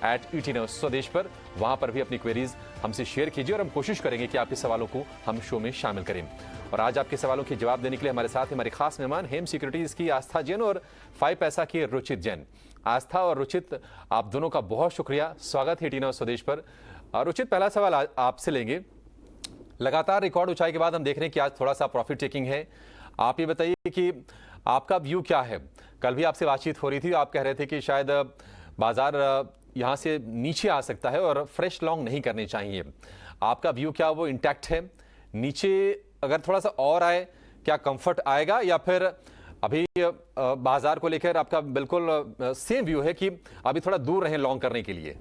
@ET9 स्वदेश पर। वहां पर भी अपनी क्वेरीज हमसे शेयर कीजिए और हम कोशिश करेंगे कि आपके सवालों को हम शो में शामिल करें। और आज आपके सवालों के जवाब देने के लिए हमारे साथ हमारे खास मेहमान हेम सिक्योरिटीज की आस्था जैन और 5 पैसा के रुचित जैन। आस्था और रुचित, आप दोनों का बहुत शुक्रिया, स्वागत है ET9 स्वदेश पर। रुचित, पहला सवाल आपसे लेंगे। लगातार रिकॉर्ड ऊंचाई के बाद हम देख रहे हैं कि आज थोड़ा सा प्रॉफिट टेकिंग है। आप ये बताइए कि आपका व्यू क्या है? कल भी आपसे बातचीत हो रही थी, आप कह रहे थे कि शायद बाजार यहां से नीचे आ सकता है और फ्रेश लॉन्ग नहीं करने चाहिए। आपका व्यू क्या वो इंटैक्ट है? नीचे अगर थोड़ा सा और आए, क्या कंफर्ट आएगा, या फिर अभी बाजार को लेकर आपका बिल्कुल सेम व्यू है कि अभी थोड़ा दूर रहें लॉन्ग करने के लिए?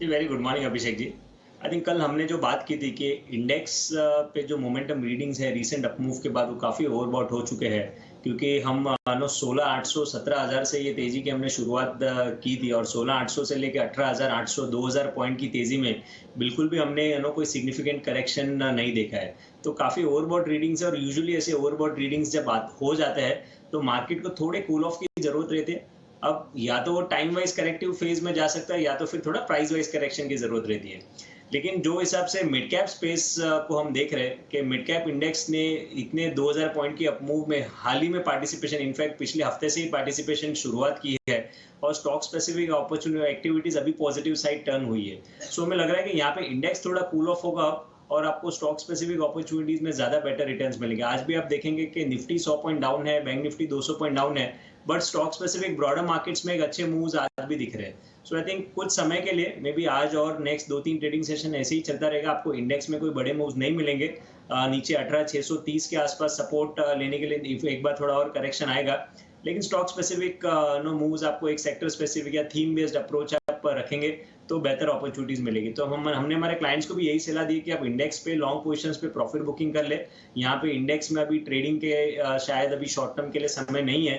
Very good morning Abhishek ji. I think कल हमने जो बात की थी कि इंडेक्स पे जो मोमेंटम रीडिंग्स है रिसेंट अपमूव के बाद वो काफ़ी ओवरबॉट हो चुके हैं, क्योंकि हम 16,800 17,000 से ये तेज़ी की हमने शुरुआत की थी और 16,800 से लेकर 18,800 2,000 पॉइंट की तेज़ी में बिल्कुल भी हमने कोई सिग्निफिकेंट करेक्शन नहीं देखा है। तो काफ़ी ओवरबॉट रीडिंग्स है और यूजुअली ऐसे ओवरबॉट रीडिंग्स जब बात हो जाता है तो मार्केट को थोड़े कूल ऑफ की ज़रूरत रहती है। अब या तो वो टाइम वाइज करेक्टिव फेज में जा सकता है या तो फिर थोड़ा प्राइस वाइज करेक्शन की जरूरत रहती है। लेकिन जो हिसाब से मिड कैप स्पेस को हम देख रहे हैं कि मिड कैप इंडेक्स ने इतने 2000 पॉइंट की अपमूव में हाल ही में पार्टिसिपेशन, इनफैक्ट पिछले हफ्ते से ही पार्टिसिपेशन शुरुआत की है और स्टॉक स्पेसिफिक अपॉर्चुनिटी एक्टिविटीज अभी पॉजिटिव साइड टर्न हुई है। सो हमें लग रहा है कि यहाँ पे इंडेक्स थोड़ा कूल ऑफ होगा और आपको स्टॉक स्पेसिफिक अपॉर्चुनिटीज में ज्यादा बेटर रिटर्न्स मिलेंगे। आज भी आप देखेंगे कि निफ्टी 100 पॉइंट डाउन है, बैंक निफ्टी 200 पॉइंट डाउन है, but stock specific broader markets में एक अच्छे मूव्स आज भी दिख रहे हैं। सो आई थिंक कुछ समय के लिए मे बी आज और नेक्स्ट 2-3 ट्रेडिंग सेशन ऐसे ही चलता रहेगा। आपको इंडेक्स में कोई बड़े मूव्स नहीं मिलेंगे। नीचे 18,630 के आसपास सपोर्ट लेने के लिए एक बार थोड़ा और करेक्शन आएगा, लेकिन स्टॉक स्पेसिफिक मूव्स आपको एक सेक्टर स्पेसिफिक या थीम बेस्ड अप्रोच आप रखेंगे तो बेहतर अपॉर्चुनिटीज मिलेगी। तो हमने हमारे क्लाइंट्स को भी यही सलाह दी कि आप इंडेक्स पे लॉन्ग पोजीशंस पे प्रॉफिट बुकिंग कर ले। यहाँ पे इंडेक्स में अभी ट्रेडिंग के शायद अभी शॉर्ट टर्म के लिए समय नहीं है,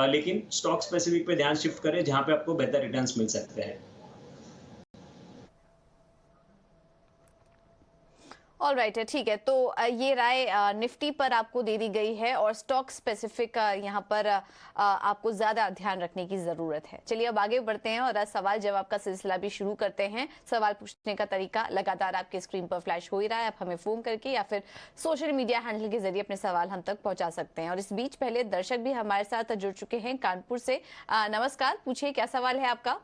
लेकिन स्टॉक स्पेसिफिक पे ध्यान शिफ्ट करें जहाँ पे आपको बेहतर रिटर्न्स मिल सकते हैं। ऑल राइट है, ठीक है। तो ये राय निफ्टी पर आपको दे दी गई है और स्टॉक स्पेसिफिक यहाँ पर आपको ज्यादा ध्यान रखने की जरूरत है। चलिए अब आगे बढ़ते हैं और सवाल जवाब का सिलसिला भी शुरू करते हैं। सवाल पूछने का तरीका लगातार आपके स्क्रीन पर फ्लैश हो ही रहा है। आप हमें फोन करके या फिर सोशल मीडिया हैंडल के जरिए अपने सवाल हम तक पहुंचा सकते हैं। और इस बीच पहले दर्शक भी हमारे साथ जुड़ चुके हैं कानपुर से। नमस्कार, पूछिए क्या सवाल है आपका?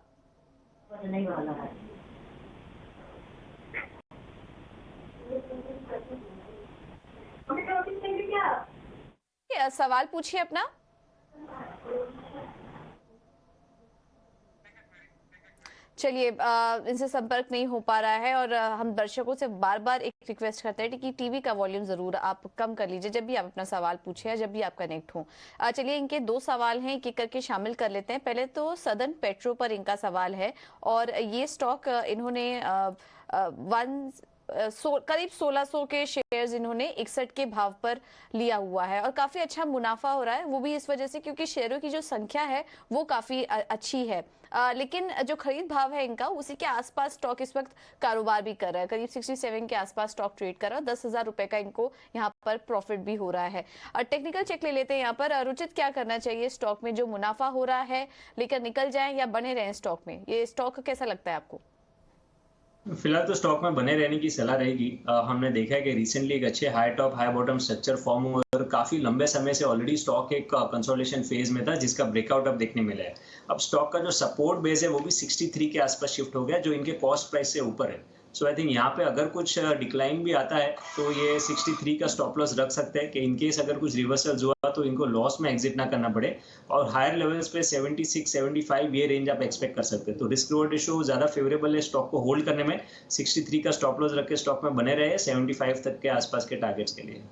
सवाल पूछिए अपना। चलिए इनसे संपर्क नहीं हो पा रहा है और हम दर्शकों से बार बार एक रिक्वेस्ट करते हैं कि टीवी का वॉल्यूम जरूर आप कम कर लीजिए जब भी आप अपना सवाल पूछे या जब भी आप कनेक्ट हो। चलिए इनके 2 सवाल हैं, एक एक करके शामिल कर लेते हैं। पहले तो सदर्न पेट्रो पर इनका सवाल है और ये स्टॉक इन्होंने करीब 1600 के शेयर्स इन्होंने 61 के भाव पर लिया हुआ है और काफी अच्छा मुनाफा हो रहा है। वो भी इस वजह से क्योंकि शेयरों की जो संख्या है वो काफी अच्छी है, लेकिन जो खरीद भाव है इनका उसी के आसपास स्टॉक इस वक्त कारोबार भी कर रहा है। करीब 67 के आसपास स्टॉक ट्रेड कर रहा है। 10,000 रुपए का इनको यहाँ पर प्रॉफिट भी हो रहा है। और टेक्निकल चेक ले लेते हैं यहाँ पर। रुचित, क्या करना चाहिए स्टॉक में? जो मुनाफा हो रहा है लेकर निकल जाए या बने रहे स्टॉक में? ये स्टॉक कैसा लगता है आपको? फिलहाल तो स्टॉक में बने रहने की सलाह रहेगी। हमने देखा है कि रिसेंटली एक अच्छे high top high bottom structure form हुआ और काफी लंबे समय से ऑलरेडी स्टॉक एक कंसोलिडेशन फेज में था जिसका ब्रेकआउट अब देखने मिला है। अब स्टॉक का जो सपोर्ट बेस है वो भी 63 के आसपास शिफ्ट हो गया, जो इनके कॉस्ट प्राइस से ऊपर है। सो आई थिंक यहाँ पे अगर कुछ डिक्लाइन भी आता है तो ये 63 का स्टॉप लॉस रख सकते हैं कि इनकेस अगर कुछ रिवर्सल हुआ तो इनको लॉस में एग्जिट ना करना पड़े। और हायर लेवल्स पे 76 75 ये रेंज आप एक्सपेक्ट कर सकते हैं। तो रिस्क रिवॉर्ड रेशियो ज्यादा फेवरेबल है स्टॉक को होल्ड करने में। 63 का स्टॉप लॉस रख के स्टॉक में बने रहे, 75 तक के आसपास के टारगेट्स के लिए।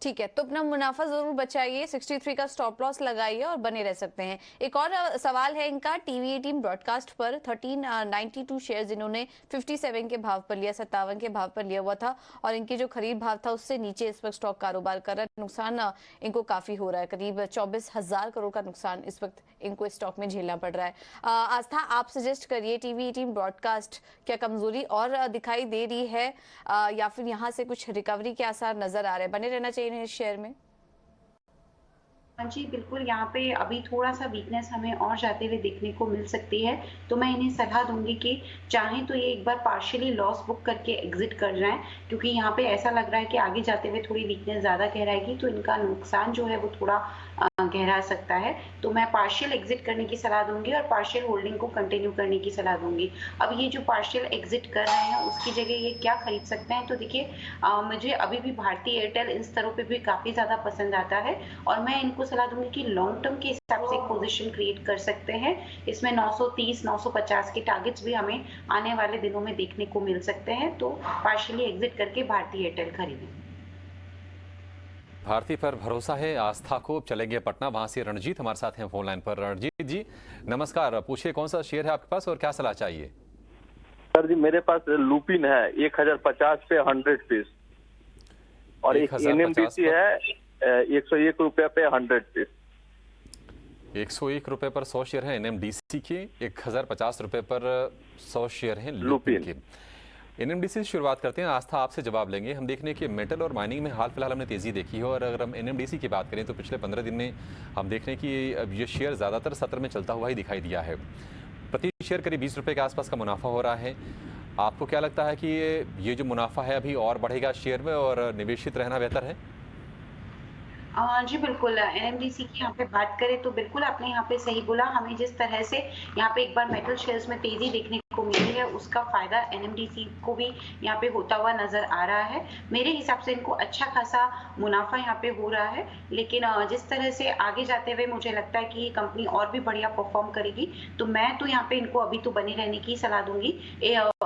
ठीक है, तो अपना मुनाफा जरूर बचाइए, 63 का स्टॉप लॉस लगाइए और बने रह सकते हैं। एक और सवाल है इनका टीवी 18 ब्रॉडकास्ट पर। 1392 शेयर्स इन्होंने 57 के भाव पर लिया, 57 के भाव पर लिया हुआ था और इनकी जो खरीद भाव था उससे नीचे इस वक्त स्टॉक कारोबार कर रहा है। नुकसान इनको काफी हो रहा है, करीब 24,000 करोड़ का नुकसान इस वक्त इनको स्टॉक में झेलना पड़ रहा है। आस्था, आप सजेस्ट करिए, टीवी 18 ब्रॉडकास्ट क्या कमजोरी और दिखाई दे रही है या फिर यहाँ से कुछ रिकवरी के आसार नजर आ रहे हैं? बने रहना चाहिए शेयर में? जी, बिल्कुल, यहाँ पे अभी थोड़ा-सा वीकनेस हमें और जाते हुए देखने को मिल सकती है, तो मैं इन्हें सलाह दूँगी कि चाहें तो ये एक बार पार्शियली लॉस बुक करके एग्ज़िट कर जाएँ, क्योंकि यहाँ पे ऐसा लग रहा है कि आगे जाते हुए थोड़ी वीकनेस ज़्यादा गहराएगी, तो इनका नुकसान जो है वो थोड़ा गहरा सकता है। तो मैं पार्शियल एग्ज़िट करने की सलाह दूँगी और पार्शियल होल्डिंग को कंटिन्यू करने की सलाह दूँगी। अब ये जो पार्शियल एग्ज़िट कर रहे हैं, उसकी जगह ये क्या खरीद सकते हैं? तो देखिए मुझे अभी भी भारती एयरटेल इन स्तरों पे भी काफ़ी ज़्यादा पसंद आता है और मैं इनको सलाह दूँगी कि लॉन्ग टर्म के हिसाब से एक पोज़ीशन क्रिएट कर सकते हैं। इसमें 930, 950 के टारगेट्स भी हमें आने वाले दिनों में देखने को मिल सकते हैं, तो पार्शियली एग्ज़िट करके भारती एयरटेल खरीदें। भारतीय पर भरोसा है, आस्था को। चलेंगे पटना, वहां से रणजीत हमारे साथ हैं फोन लाइन पर। रणजीत जी नमस्कार, पूछिए कौन सा शेयर है आपके पास और क्या सलाह चाहिए? सर जी, मेरे पास लुपिन है 1050 पे 100 पीस और एक 1050 एनएमडीसी है 101 रुपए पे 100 पीस। 101 रुपए पर 100 शेयर है एनएमडीसी के, 1050 रुपए पर 100 शेयर हैं लुपिन लुपिन। के। एनएमडीसी से शुरुआत करते हैं, आस्था आपसे जवाब लेंगे। हम देखने के मेटल और माइनिंग में हाल फिलहाल हमने तेजी देखी है, और अगर हम एनएमडीसी की बात करें तो पिछले 15 दिन में हम देख रहे हैं कि अब ये शेयर ज़्यादातर सत्र में चलता हुआ ही दिखाई दिया है। प्रति शेयर करीब 20 रुपये के आसपास का मुनाफा हो रहा है। आपको क्या लगता है कि ये जो मुनाफा है अभी और बढ़ेगा शेयर में, और निवेशित रहना बेहतर है? जी बिल्कुल, एनएमडीसी की यहाँ पे बात करें तो बिल्कुल आपने यहाँ पे सही बोला। हमें जिस तरह से यहाँ पे एक बार मेटल शेयर्स में तेज़ी देखने को मिली है, उसका फ़ायदा एनएमडीसी को भी यहाँ पे होता हुआ नज़र आ रहा है। मेरे हिसाब से इनको अच्छा खासा मुनाफा यहाँ पे हो रहा है, लेकिन जिस तरह से आगे जाते हुए मुझे लगता है कि ये कंपनी और भी बढ़िया परफ़ॉर्म करेगी, तो मैं तो यहाँ पे इनको अभी तो बने रहने की सलाह दूँगी।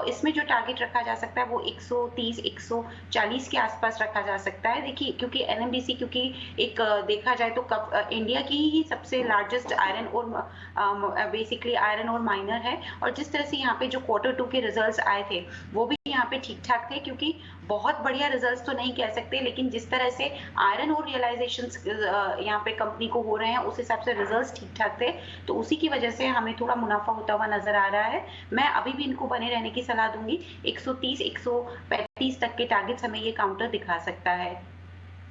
इसमें जो टारगेट रखा जा सकता है वो 130, 140 के आसपास रखा जा सकता है। देखिए, क्योंकि एनएमडीसी एक देखा जाए तो इंडिया की ही सबसे लार्जेस्ट आयरन और बेसिकली आयरन और माइनर है, और जिस तरह से यहाँ पे जो Q2 के रिजल्ट्स आए थे वो भी यहाँ पे ठीक ठाक थे, क्योंकि बहुत बढ़िया रिजल्ट्स तो नहीं कह सकते, लेकिन जिस तरह से आयरन और रियलाइजेशंस यहाँ पे कंपनी को हो रहे हैं उस हिसाब से रिजल्ट्स ठीक ठाक थे, तो उसी की वजह से हमें थोड़ा मुनाफा होता हुआ नजर आ रहा है। मैं अभी भी इनको बने रहने की सलाह दूंगी। 130, 135 तक के टारगेट्स हमें ये काउंटर दिखा सकता है।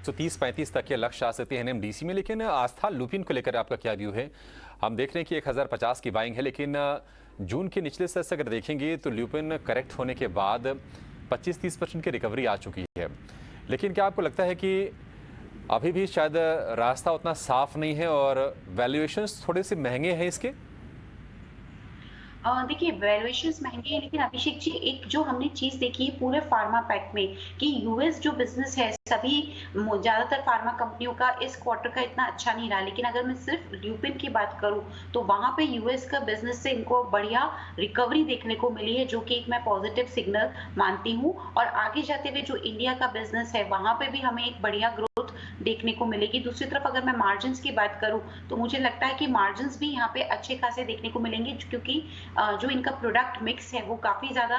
130-35 तक के लक्ष्य आ सकते हैं एनएमडीसी में, लेकिन आस्था लुपिन को लेकर आपका क्या व्यू है? हम देख रहे हैं कि 1050 की बाइंग है, लेकिन जून के निचले स्तर से अगर देखेंगे तो लुपिन करेक्ट होने के बाद 25-30% की रिकवरी आ चुकी है। लेकिन क्या आपको लगता है कि अभी भी शायद रास्ता उतना साफ नहीं है और वैल्यूएशंस थोड़े से महंगे हैं इसके? देखिए, वैल्यूएशंस महंगे हैं, लेकिन अभिषेक जी एक जो हमने चीज़ देखी है पूरे फार्मा पैक में कि यूएस जो बिजनेस है सभी ज़्यादातर फार्मा कंपनियों का इस क्वार्टर का इतना अच्छा नहीं रहा, लेकिन अगर मैं सिर्फ ल्यूपिन की बात करूं तो वहां पे यूएस का बिजनेस से इनको बढ़िया रिकवरी देखने को मिली है, जो कि एक मैं पॉजिटिव सिग्नल मानती हूं। और आगे जाते हुए जो इंडिया का बिजनेस है वहां पे भी हमें एक बढ़िया ग्रोथ देखने को मिलेगी। दूसरी तरफ अगर मैं मार्जिन की बात करूं तो मुझे लगता है कि मार्जिन भी यहाँ पे अच्छे खासे देखने को मिलेंगे, क्योंकि जो इनका प्रोडक्ट मिक्स है वो काफ़ी ज़्यादा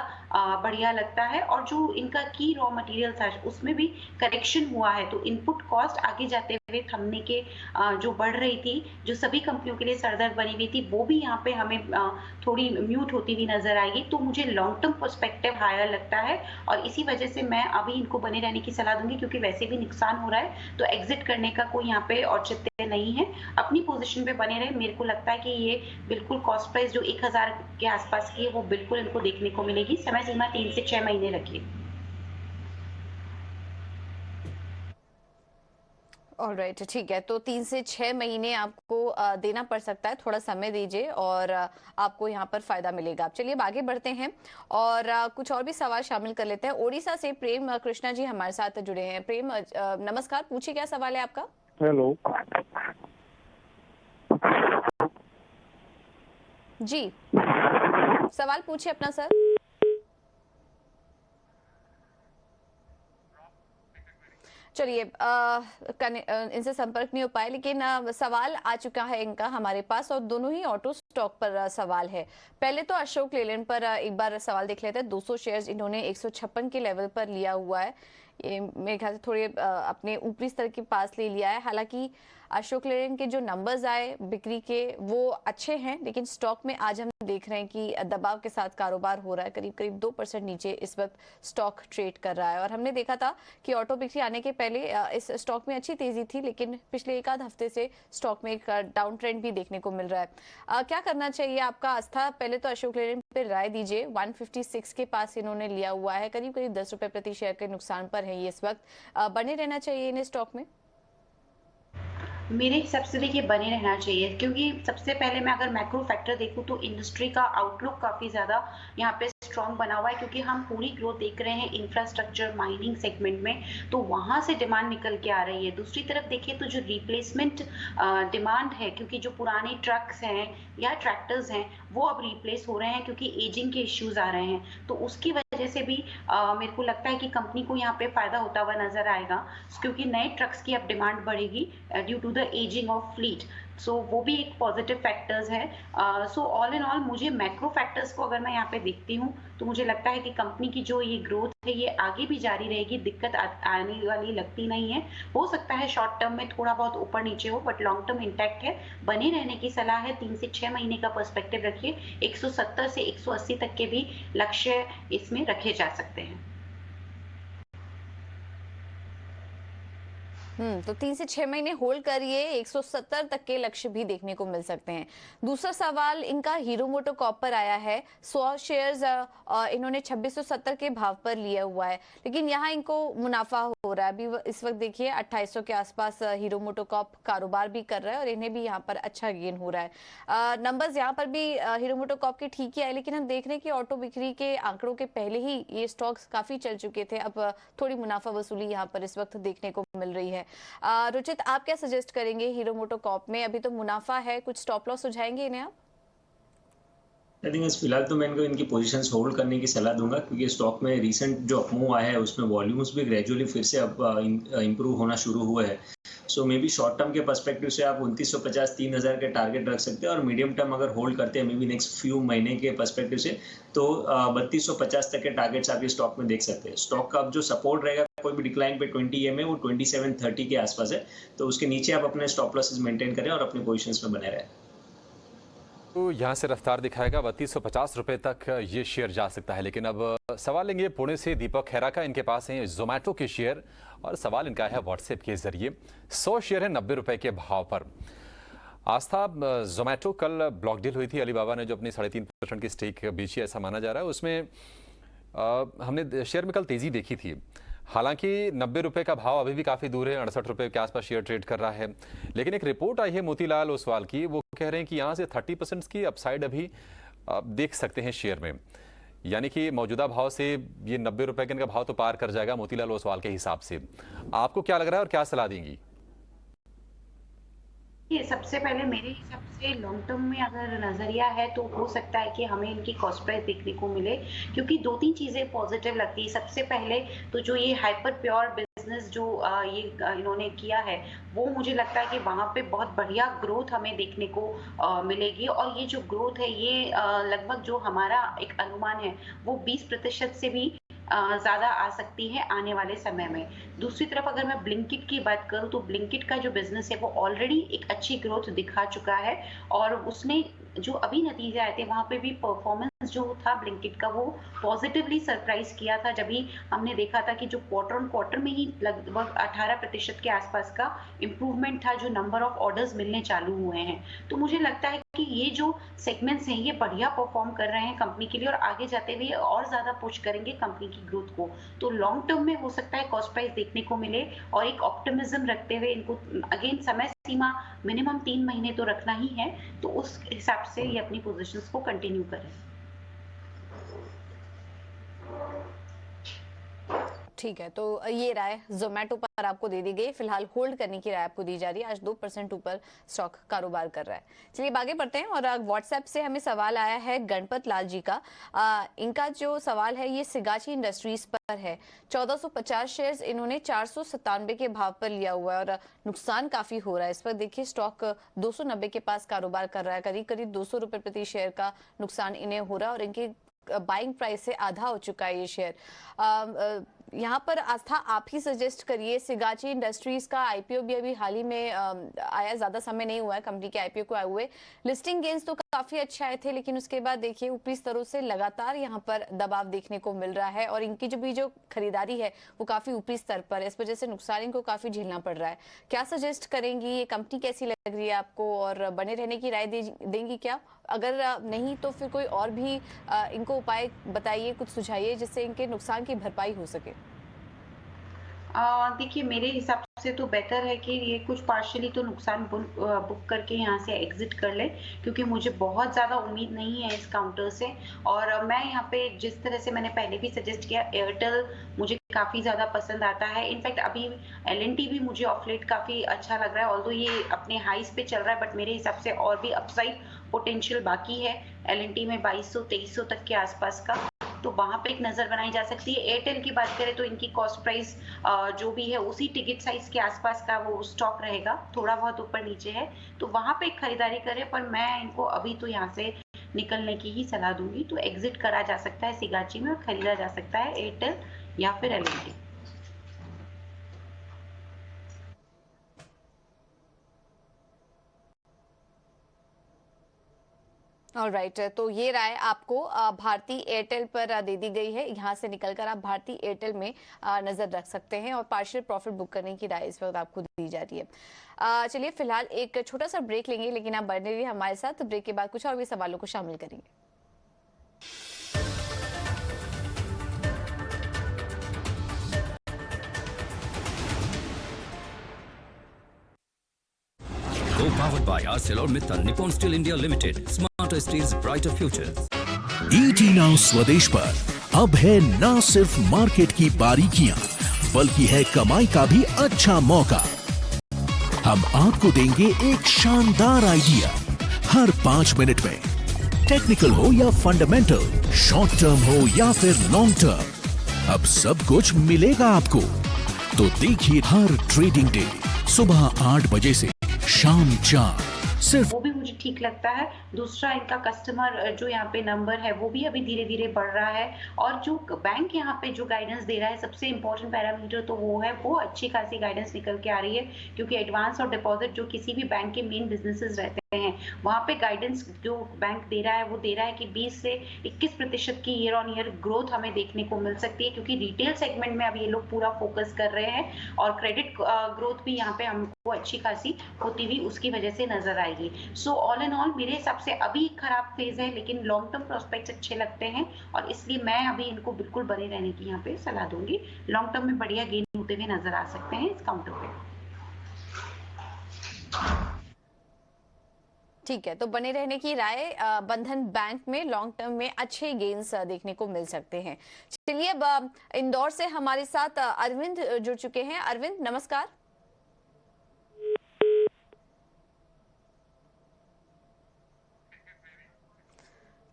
बढ़िया लगता है, और जो इनका की रॉ मटेरियल था उसमें भी करेक्शन हुआ है, तो इनपुट कॉस्ट आगे जाते हुए थमने के जो बढ़ रही थी, जो सभी कंपनियों के लिए सरदर्द बनी हुई थी, वो भी यहाँ पे हमें थोड़ी म्यूट होती हुई नजर आएगी। तो मुझे लॉन्ग टर्म पर्सपेक्टिव हायर लगता है, और इसी वजह से मैं अभी इनको बने रहने की सलाह दूंगी, क्योंकि वैसे भी नुकसान हो रहा है तो एग्जिट करने का कोई यहाँ पे औचित्य नहीं है। अपनी पोजीशन पे बने रहे। मेरे को लगता है कि ये बिल्कुल कॉस्ट प्राइस जो 1000 के आसपास की है वो बिल्कुल इनको देखने को मिलेगी। समय सीमा 3 से 6 महीने रखिए। ऑलराइट, ठीक है, तो 3 से 6 महीने आपको देना पड़ सकता है, थोड़ा समय दीजिए और आपको यहाँ पर फायदा मिलेगा। आप चलिए अब आगे बढ़ते हैं और कुछ और भी सवाल शामिल कर लेते हैं। ओडिशा से प्रेम कृष्णा जी हमारे साथ जुड़े हैं। प्रेम नमस्कार, पूछिए क्या सवाल है आपका? हेलो जी, सवाल पूछिए अपना सर। चलिए इनसे संपर्क नहीं हो पाया, लेकिन सवाल आ चुका है इनका हमारे पास, और दोनों ही ऑटो स्टॉक पर सवाल है। पहले तो अशोक लेलैंड पर एक बार सवाल देख लेते हैं। 200 शेयर्स इन्होंने 156 के लेवल पर लिया हुआ है। ये मेरे ख्याल से थोड़े अपने ऊपरी स्तर के पास ले लिया है। हालांकि अशोक लेलैंड के जो नंबर्स आए बिक्री के वो अच्छे हैं, लेकिन स्टॉक में आज हम देख रहे हैं कि दबाव के साथ कारोबार हो रहा है। करीब करीब 2% नीचे इस वक्त स्टॉक ट्रेड कर रहा है। और हमने देखा था कि ऑटो बिक्री आने के पहले इस स्टॉक में अच्छी तेजी थी, लेकिन पिछले एक आध हफ्ते से स्टॉक में एक डाउन ट्रेंड भी देखने को मिल रहा है। क्या करना चाहिए आपका आस्था? पहले तो अशोक लेलैंड पे राय दीजिए। 156 के पास इन्होंने लिया हुआ है, करीब करीब 10 रुपए प्रति शेयर के नुकसान पर है ये इस वक्त। बने रहना चाहिए इन्हें स्टॉक में? मेरे हिसाब से देखिए बने रहना चाहिए, क्योंकि सबसे पहले मैं अगर मैक्रो फैक्टर देखूं तो इंडस्ट्री का आउटलुक काफी ज्यादा यहाँ पे स्ट्रॉन्ग बना हुआ है, क्योंकि हम पूरी ग्रोथ देख रहे हैं इंफ्रास्ट्रक्चर माइनिंग सेगमेंट में, तो वहां से डिमांड निकल के आ रही है। दूसरी तरफ देखिए तो जो रिप्लेसमेंट डिमांड है, क्योंकि जो पुराने ट्रक्स हैं या ट्रैक्टर्स हैं वो अब रिप्लेस हो रहे हैं क्योंकि एजिंग के इश्यूज आ रहे हैं, तो उसकी वजह से भी मेरे को लगता है कि कंपनी को यहाँ पे फायदा होता हुआ नजर आएगा, क्योंकि नए ट्रक्स की अब डिमांड बढ़ेगी due to the ageing of fleet. So वो भी एक पॉजिटिव फैक्टर्स है। सो ऑल इन ऑल मुझे मैक्रो फैक्टर्स को अगर मैं यहाँ पे देखती हूँ तो मुझे लगता है कि कंपनी की जो ये ग्रोथ है ये आगे भी जारी रहेगी, दिक्कत आने वाली लगती नहीं है। हो सकता है शॉर्ट टर्म में थोड़ा बहुत ऊपर नीचे हो, बट लॉन्ग टर्म इंटैक्ट है। बने रहने की सलाह है। 3 से 6 महीने का पर्सपेक्टिव रखिए। 170 से 180 तक के भी लक्ष्य इसमें रखे जा सकते हैं। तो 3 से 6 महीने होल्ड करिए, 170 तक के लक्ष्य भी देखने को मिल सकते हैं। दूसरा सवाल इनका हीरो मोटोकॉर्प पर आया है। 100 शेयर्स इन्होंने 2670 के भाव पर लिया हुआ है, लेकिन यहाँ इनको मुनाफा हो रहा है। अभी इस वक्त देखिए 2800 के आसपास हीरो मोटोकॉर्प कारोबार भी कर रहा है और इन्हें भी यहाँ पर अच्छा गेन हो रहा है। नंबर्स यहाँ पर भी हीरो मोटोकॉर्प के ठीक ही आए, लेकिन हम देख रहे हैं कि ऑटो बिक्री के आंकड़ों के पहले ही ये स्टॉक्स काफी चल चुके थे। अब थोड़ी मुनाफा वसूली यहाँ पर इस वक्त देखने को मिल रही है। रुचित, आप क्या सजेस्ट करेंगे हीरो मोटोकॉर्प में? अभी तो मुनाफा है, कुछ स्टॉप लॉस सुझाएंगे इन्हें आप? आई थिंक फिलहाल तो मैं इनको इनकी पोजीशंस होल्ड करने की सलाह दूंगा, क्योंकि स्टॉक में रिसेंट जो अपमूव आया है उसमें वॉल्यूम्स भी ग्रेजुअली फिर से अब इम्प्रूव होना शुरू हुआ है। सो मे बी शॉर्ट टर्म के पर्सपेक्टिव से आप 2950 3000 के टारगेट रख सकते हैं, और मीडियम टर्म अगर होल्ड करते हैं मे बी नेक्स्ट फ्यू महीने के पर्सपेक्टिव से तो 3250 तक के टारगेट्स आप ये स्टॉक में देख सकते हैं। स्टॉक का अब जो सपोर्ट रहेगा कोई भी डिक्लाइन पे 20 EMA वो 2730 के आसपास है, तो उसके नीचे आप अपने स्टॉप लॉसेस मेंटेन करें और अपने पोजीशंस में बने रहें। तो यहाँ से रफ्तार दिखाएगा 3250 रुपए तक ये शेयर जा सकता है। लेकिन अब सवाल लेंगे पुणे से दीपक खैरा का। इनके पास हैं जोमेटो के शेयर और सवाल इनका है व्हाट्सएप के जरिए। 100 शेयर है 90 रुपए के भाव पर। आस्था, जोमेटो कल ब्लॉक डील हुई थी, अलीबाबा ने जो अपनी 3.5% की स्टेक बेची ऐसा माना जा रहा है, उसमें हमने शेयर में कल तेजी देखी थी। हालांकि 90 रुपए का भाव अभी भी काफ़ी दूर है, 68 रुपए के आसपास शेयर ट्रेड कर रहा है। लेकिन एक रिपोर्ट आई है मोतीलाल ओसवाल की, वो कह रहे हैं कि यहाँ से 30% की अपसाइड अभी देख सकते हैं शेयर में, यानी कि मौजूदा भाव से ये 90 रुपए का इनका भाव तो पार कर जाएगा मोतीलाल ओसवाल के हिसाब से। आपको क्या लग रहा है और क्या सलाह देंगी? ये सबसे पहले मेरे हिसाब से लॉन्ग टर्म में अगर नजरिया है तो हो सकता है कि हमें इनकी कॉस्ट प्राइस देखने को मिले, क्योंकि 2-3 चीजें पॉजिटिव लगती है। सबसे पहले तो जो ये हाइपर प्योर बिजनेस जो ये इन्होंने किया है वो मुझे लगता है कि वहां पे बहुत बढ़िया ग्रोथ हमें देखने को मिलेगी, और ये जो ग्रोथ है ये लगभग जो हमारा एक अनुमान है वो 20% से भी ज्यादा आ सकती है आने वाले समय में। दूसरी तरफ अगर मैं ब्लिंकिट की बात करूं तो ब्लिंकिट का जो बिजनेस है वो ऑलरेडी एक अच्छी ग्रोथ दिखा चुका है, और उसने जो अभी नतीजे आए थे वहां पे भी परफॉर्मेंस जो था ब्लिंकिट का वो पॉजिटिवली सरप्राइज किया था, जब भी हमने देखा था कि जो क्वार्टर ऑन क्वार्टर में ही लगभग 18% के आसपास का इंप्रूवमेंट था जो नंबर ऑफ ऑर्डर्स मिलने चालू हुए हैं। तो मुझे लगता है कि ये जो सेगमेंट्स हैं ये बढ़िया परफॉर्म कर रहे हैं कंपनी के लिए, और आगे जाते हुए और ज्यादा पुश करेंगे कंपनी की ग्रोथ को। तो लॉन्ग टर्म में हो सकता है कॉस्ट प्राइस देखने को मिले, और एक ऑप्टिमिज्म रखते हुए इनको अगेन समय सीमा मिनिमम 3 महीने तो रखना ही है, तो उस हिसाब से ये अपनी पोजीशंस को कंटिन्यू करें। ठीक है, तो ये राय जोमेटो पर आपको दे दी गई। फिलहाल होल्ड करने की राय आपको दी जा रही है। आज 2% ऊपर स्टॉक कारोबार कर रहा है। चलिए आगे बढ़ते हैं, और व्हाट्सएप से हमें सवाल आया है गणपत लाल जी का। इनका जो सवाल है ये सिगाची इंडस्ट्रीज पर है। 1450 शेयर्स इन्होंने 497 के भाव पर लिया हुआ है और नुकसान काफी हो रहा है। इस पर देखिए स्टॉक 290 के पास कारोबार कर रहा है। करीब करीब 200 रुपए प्रति शेयर का नुकसान इन्हें हो रहा है, और इनके बाइंग प्राइस से आधा हो चुका है ये शेयर। यहाँ पर आस्था आप ही सजेस्ट करिए, सिगाची इंडस्ट्रीज का आईपीओ भी अभी हाल ही में आया, ज्यादा समय नहीं हुआ है कंपनी के आईपीओ को आए हुए। लिस्टिंग गेन्स तो काफी अच्छे आए थे, लेकिन उसके बाद देखिए ऊपरी स्तरों से लगातार यहाँ पर दबाव देखने को मिल रहा है और इनकी जो खरीदारी है वो काफी ऊपरी स्तर पर है। इस वजह से नुकसान इनको काफी झेलना पड़ रहा है। क्या सजेस्ट करेंगी, ये कंपनी कैसी लग रही है आपको और बने रहने की राय देंगी क्या? अगर नहीं तो फिर कोई और भी इनको उपाय बताइए, कुछ सुझाइए जिससे इनके नुकसान की भरपाई हो सके। देखिए मेरे हिसाब से तो बेटर है कि ये कुछ पार्शियली तो नुकसान बुक करके यहाँ से एग्जिट कर ले, क्योंकि मुझे बहुत ज़्यादा उम्मीद नहीं है इस काउंटर से। और मैं यहाँ पे जिस तरह से मैंने पहले भी सजेस्ट किया, एयरटेल मुझे काफ़ी ज़्यादा पसंद आता है। इनफैक्ट अभी एल&टी भी मुझे ऑफ लेट काफ़ी अच्छा लग रहा है, ऑल्दो ये अपने हाइस पे चल रहा है, बट मेरे हिसाब से और भी अपसाइड पोटेंशियल बाकी है एल&टी में 2200-2300 तक के आसपास का, तो वहां पे एक नजर बनाई जा सकती है। एयरटेल की बात करें तो इनकी कॉस्ट प्राइस जो भी है उसी टिकट साइज के आसपास का वो स्टॉक रहेगा, थोड़ा बहुत ऊपर नीचे है, तो वहां पे एक खरीदारी करें। पर मैं इनको अभी तो यहाँ से निकलने की ही सलाह दूंगी। तो एग्जिट करा जा सकता है सिगाची में और खरीदा जा सकता है एयरटेल या फिर एल&टी। ऑलराइट, तो ये राय आपको भारती एयरटेल पर दे दी गई है। यहाँ से निकलकर आप भारती एयरटेल में नजर रख सकते हैं और पार्शियल प्रॉफिट बुक करने की राय इस वक्त आपको दी जा रही है। चलिए फिलहाल एक छोटा सा ब्रेक लेंगे, लेकिन आप बने रहिए हमारे साथ। ब्रेक के बाद कुछ और भी सवालों को शामिल करेंगे। Co-powered by ArcelorMittal Nippon Steel India Limited, Smarter Steel's brighter future. ET Now स्वदेश पर अब है ना सिर्फ मार्केट की बारीकियां, बल्कि है कमाई का भी अच्छा मौका। हम आपको देंगे एक शानदार आइडिया हर 5 मिनट में। टेक्निकल हो या फंडामेंटल, शॉर्ट टर्म हो या फिर लॉन्ग टर्म, अब सब कुछ मिलेगा आपको। तो देखिए हर ट्रेडिंग डे सुबह 8 बजे से शाम 4, सिर्फ वो भी मुझे ठीक लगता है। दूसरा, इनका कस्टमर जो यहाँ पे नंबर है वो भी अभी धीरे धीरे बढ़ रहा है, और जो बैंक यहाँ पे जो गाइडेंस दे रहा है, सबसे इंपॉर्टेंट पैरामीटर तो वो है, वो अच्छी खासी गाइडेंस निकल के आ रही है। क्योंकि एडवांस और डिपॉजिट जो किसी भी बैंक के मेन बिजनेसेस रहते हैं, वहाँ पे गाइडेंस जो बैंक दे रहा है वो दे रहा है कि 20 से 21% की ईयर ऑन ईयर ग्रोथ हमें देखने को मिल सकती है, क्योंकि रिटेल सेगमेंट में अब ये लोग पूरा फोकस कर रहे हैं। और क्रेडिट ग्रोथ भी यहाँ पे हमको अच्छी खासी होती हुई उसकी वजह से नजर आएगी। सो ऑल एंड ऑल मेरे हिसाब से अभी खराब फेज है, लेकिन लॉन्ग टर्म प्रोस्पेक्ट्स अच्छे लगते हैं, और इसलिए मैं अभी इनको बिल्कुल बने रहने की यहाँ पे सलाह दूंगी। लॉन्ग टर्म में बढ़िया गेन होते हुए नजर आ सकते हैं इस काउंटर पे। ठीक है, तो बने रहने की राय, बंधन बैंक में लॉन्ग टर्म में अच्छे गेन्स देखने को मिल सकते हैं। चलिए अब इंदौर से हमारे साथ अरविंद जुड़ चुके हैं। अरविंद नमस्कार।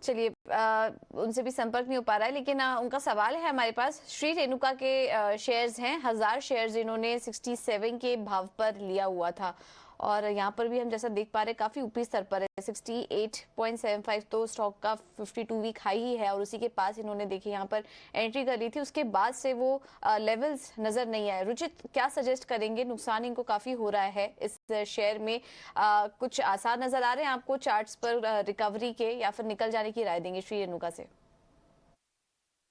चलिए उनसे भी संपर्क नहीं हो पा रहा है, लेकिन उनका सवाल है हमारे पास। श्री रेणुका के शेयर्स हैं, 1000 शेयर्स इन्होंने 67 के भाव पर लिया हुआ था, और यहाँ पर भी हम जैसा देख पा रहे हैं काफी ऊपरी स्तर पर है। 68.75 तो स्टॉक का 52 वीक हाई ही है, और उसी के पास इन्होंने देखिए यहाँ पर एंट्री कर ली थी, उसके बाद से वो लेवल्स नजर नहीं आए। रुचित क्या सजेस्ट करेंगे? नुकसान इनको काफी हो रहा है इस शेयर में, कुछ आसार नजर आ रहे हैं आपको चार्ट्स पर रिकवरी के, या फिर निकल जाने की राय देंगे श्री रेणुका से?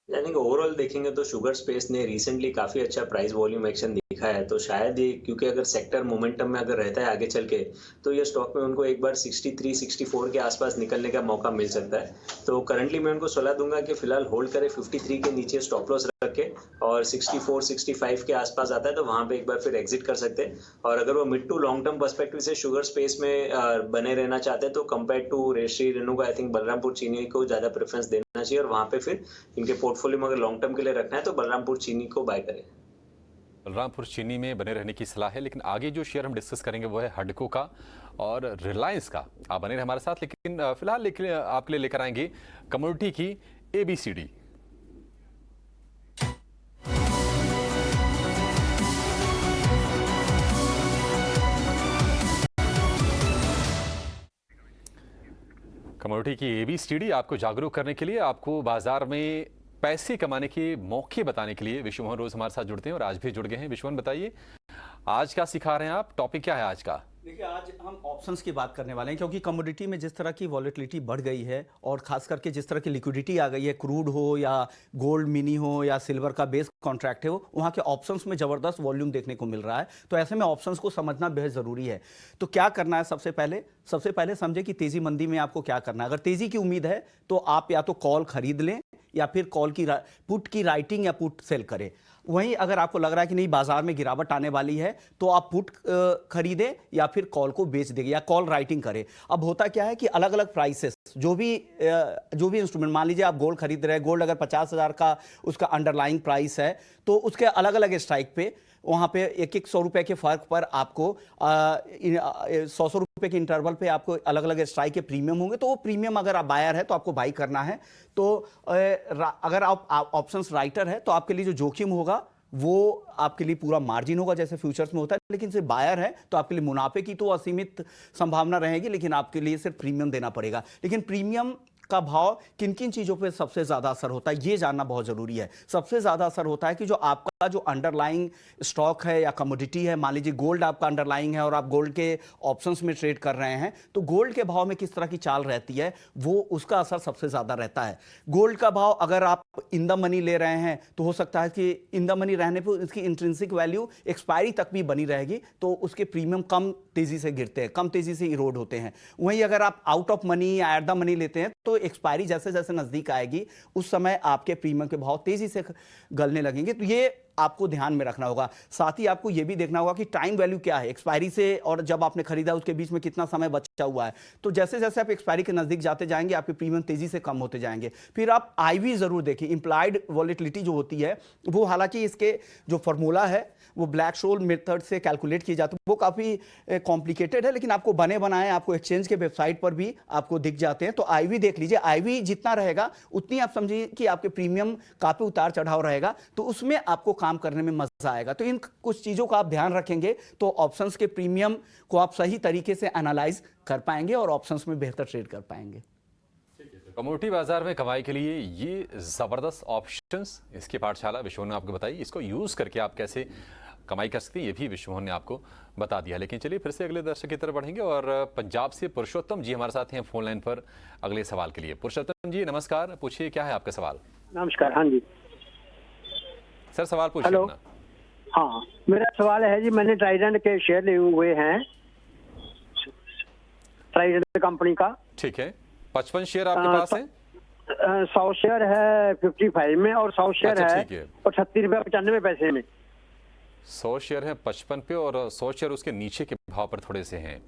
आई थिंक ओवरऑल देखेंगे तो शुगर स्पेस ने रिसेंटली काफी अच्छा प्राइस वॉल्यूम एक्शन दिखा है, तो शायद ये, क्योंकि अगर सेक्टर मोमेंटम में अगर रहता है आगे चल के, तो ये स्टॉक में उनको एक बार 63-64 के आसपास निकलने का मौका मिल सकता है। तो करंटली मैं उनको सलाह दूंगा कि फिलहाल होल्ड करें, 53 के नीचे स्टॉप लॉस रखे, और 64-65 के आसपास आता है तो वहां पे एक बार फिर एग्जिट कर सकते हैं। और अगर वो mid to long term perspective से शुगर स्पेस में बने रहना चाहते हैं, तो compare to Shri Renuka I think Balrampur Chini को ज्यादा प्रेफरेंस देना चाहिए, और वहां पे फिर इनके पोर्टफोलियो में अगर लॉन्ग टर्म के लिए रखना है तो बलरामपुर चीनी को बाय करें। बलरामपुर चीनी में बने रहने की सलाह है। लेकिन आगे जो शेयर हम डिस्कस करेंगे वो है हडको का और रिलायंस का। आप बने रहे हमारे साथ, लेकिन फिलहाल आपके लिए लेकर आएंगे कमोडिटी की ABCD। कमोडिटी की ABCD आपको जागरूक करने के लिए, आपको बाजार में पैसे कमाने के मौके बताने के लिए विश्वमोहन रोज हमारे साथ जुड़ते हैं और आज भी जुड़ गए हैं। विश्वमोहन, बताइए आज क्या सिखा रहे हैं आप, टॉपिक क्या है आज का? देखिए, आज हम ऑप्शंस की बात करने वाले हैं क्योंकि कमोडिटी में जिस तरह की वॉलेटिलिटी बढ़ गई है और खास करके जिस तरह की लिक्विडिटी आ गई है, क्रूड हो या गोल्ड मिनी हो या सिल्वर का बेस कॉन्ट्रैक्ट है, वहाँ के ऑप्शंस में ज़बरदस्त वॉल्यूम देखने को मिल रहा है। तो ऐसे में ऑप्शंस को समझना बेहद ज़रूरी है। तो क्या करना है, सबसे पहले समझे कि तेज़ी मंदी में आपको क्या करना है। अगर तेज़ी की उम्मीद है तो आप या तो कॉल खरीद लें या फिर कॉल की पुट की राइटिंग या पुट सेल करें। वहीं अगर आपको लग रहा है कि नहीं बाजार में गिरावट आने वाली है तो आप पुट खरीदें या फिर कॉल को बेच देंगे या कॉल राइटिंग करें। अब होता क्या है कि अलग अलग प्राइसेस जो भी इंस्ट्रूमेंट, मान लीजिए आप गोल्ड खरीद रहे हैं, गोल्ड अगर 50,000 का उसका अंडरलाइंग प्राइस है तो उसके अलग अलग स्ट्राइक पे वहाँ पे एक 100 रुपए के फर्क पर आपको 100 रुपए के इंटरवल पे आपको अलग अलग स्ट्राइक के प्रीमियम होंगे। तो वो प्रीमियम अगर आप बायर है तो आपको बाई करना है। तो अगर आप ऑप्शंस राइटर है तो आपके लिए जो जोखिम होगा वो आपके लिए पूरा मार्जिन होगा जैसे फ्यूचर्स में होता है। लेकिन सिर्फ बायर है तो आपके लिए मुनाफे की तो असीमित संभावना रहेगी, लेकिन आपके लिए सिर्फ प्रीमियम देना पड़ेगा। लेकिन प्रीमियम का भाव किन किन चीज़ों पे सबसे ज़्यादा असर होता है ये जानना बहुत ज़रूरी है। सबसे ज़्यादा असर होता है कि जो आपका जो अंडरलाइंग स्टॉक है या कमोडिटी है, मान लीजिए गोल्ड आपका अंडरलाइंग है और आप गोल्ड के ऑप्शंस में ट्रेड कर रहे हैं, तो गोल्ड के भाव में किस तरह की चाल रहती है वो उसका असर सबसे ज़्यादा रहता है। गोल्ड का भाव अगर आप इन द मनी ले रहे हैं तो हो सकता है कि इन द मनी रहने पर इसकी इंट्रिंसिक वैल्यू एक्सपायरी तक भी बनी रहेगी, तो उसके प्रीमियम कम तेज़ी से गिरते हैं, कम तेज़ी से इरोड होते हैं। वहीं अगर आप आउट ऑफ मनी या एट द मनी लेते हैं तो एक्सपायरी जैसे जैसे नजदीक आएगी उस समय आपके प्रीमियम के भाव तेजी से गलने लगेंगे। तो ये आपको ध्यान में रखना होगा। साथ ही आपको यह भी देखना होगा कि टाइम वैल्यू क्या है, एक्सपायरी से और जब आपने खरीदा उसके बीच में कितना समय बचा हुआ है। तो जैसे जैसे आप एक्सपायरी के नजदीक जाते जाएंगे आपके प्रीमियम तेजी से कम होते जाएंगे। फिर आप आईवी जरूर देखें, इंप्लाइड वॉलेटिलिटी जो होती है वो, हालांकि इसके जो फॉर्मूला है वो ब्लैक शोल मेथड से कैलकुलेट की जाती है, वो काफ़ी कॉम्प्लिकेटेड है, लेकिन आपको बने बनाए आपको एक्सचेंज के वेबसाइट पर भी आपको दिख जाते हैं। तो आईवी देख लीजिए, आईवी जितना रहेगा उतनी आप समझिए कि आपके प्रीमियम काफ़ी उतार चढ़ाव रहेगा, तो उसमें आपको काम करने में मजा आएगा। तो इन कुछ चीज़ों का आप ध्यान रखेंगे तो ऑप्शंस के प्रीमियम को आप सही तरीके से एनालाइज कर पाएंगे और ऑप्शंस में बेहतर ट्रेड कर पाएंगे। कमोडिटी बाजार में कमाई के लिए ये जबरदस्त ऑप्शंस, इसकी पाठशाला विश्वमोहन ने आपको बताई, इसको यूज करके आप कैसे कमाई कर सकते हैं ये भी विश्वमोहन ने आपको बता दिया। लेकिन चलिए फिर से अगले दर्शक की तरफ बढ़ेंगे और पंजाब से पुरुषोत्तम जी हमारे साथ हैं फोन लाइन पर अगले सवाल के लिए। पुरुषोत्तम जी नमस्कार, पूछिए क्या है आपका सवाल? नमस्कार। हाँ जी सर, सवाल पूछिए अपना। हाँ, मेरा सवाल है जी, मैंने ट्राइडेंट के शेयर लिए हुए हैं, ट्राइडेंट कंपनी का। ठीक है, 55 शेयर आपके पास है? 100 शेयर है 55 में और 100 शेयर अच्छा, है ठीक है। और 36 रुपये 95 पैसे में। 100 शेयर है 55 पे और 100 शेयर उसके नीचे के भाव पर थोड़े से हैं।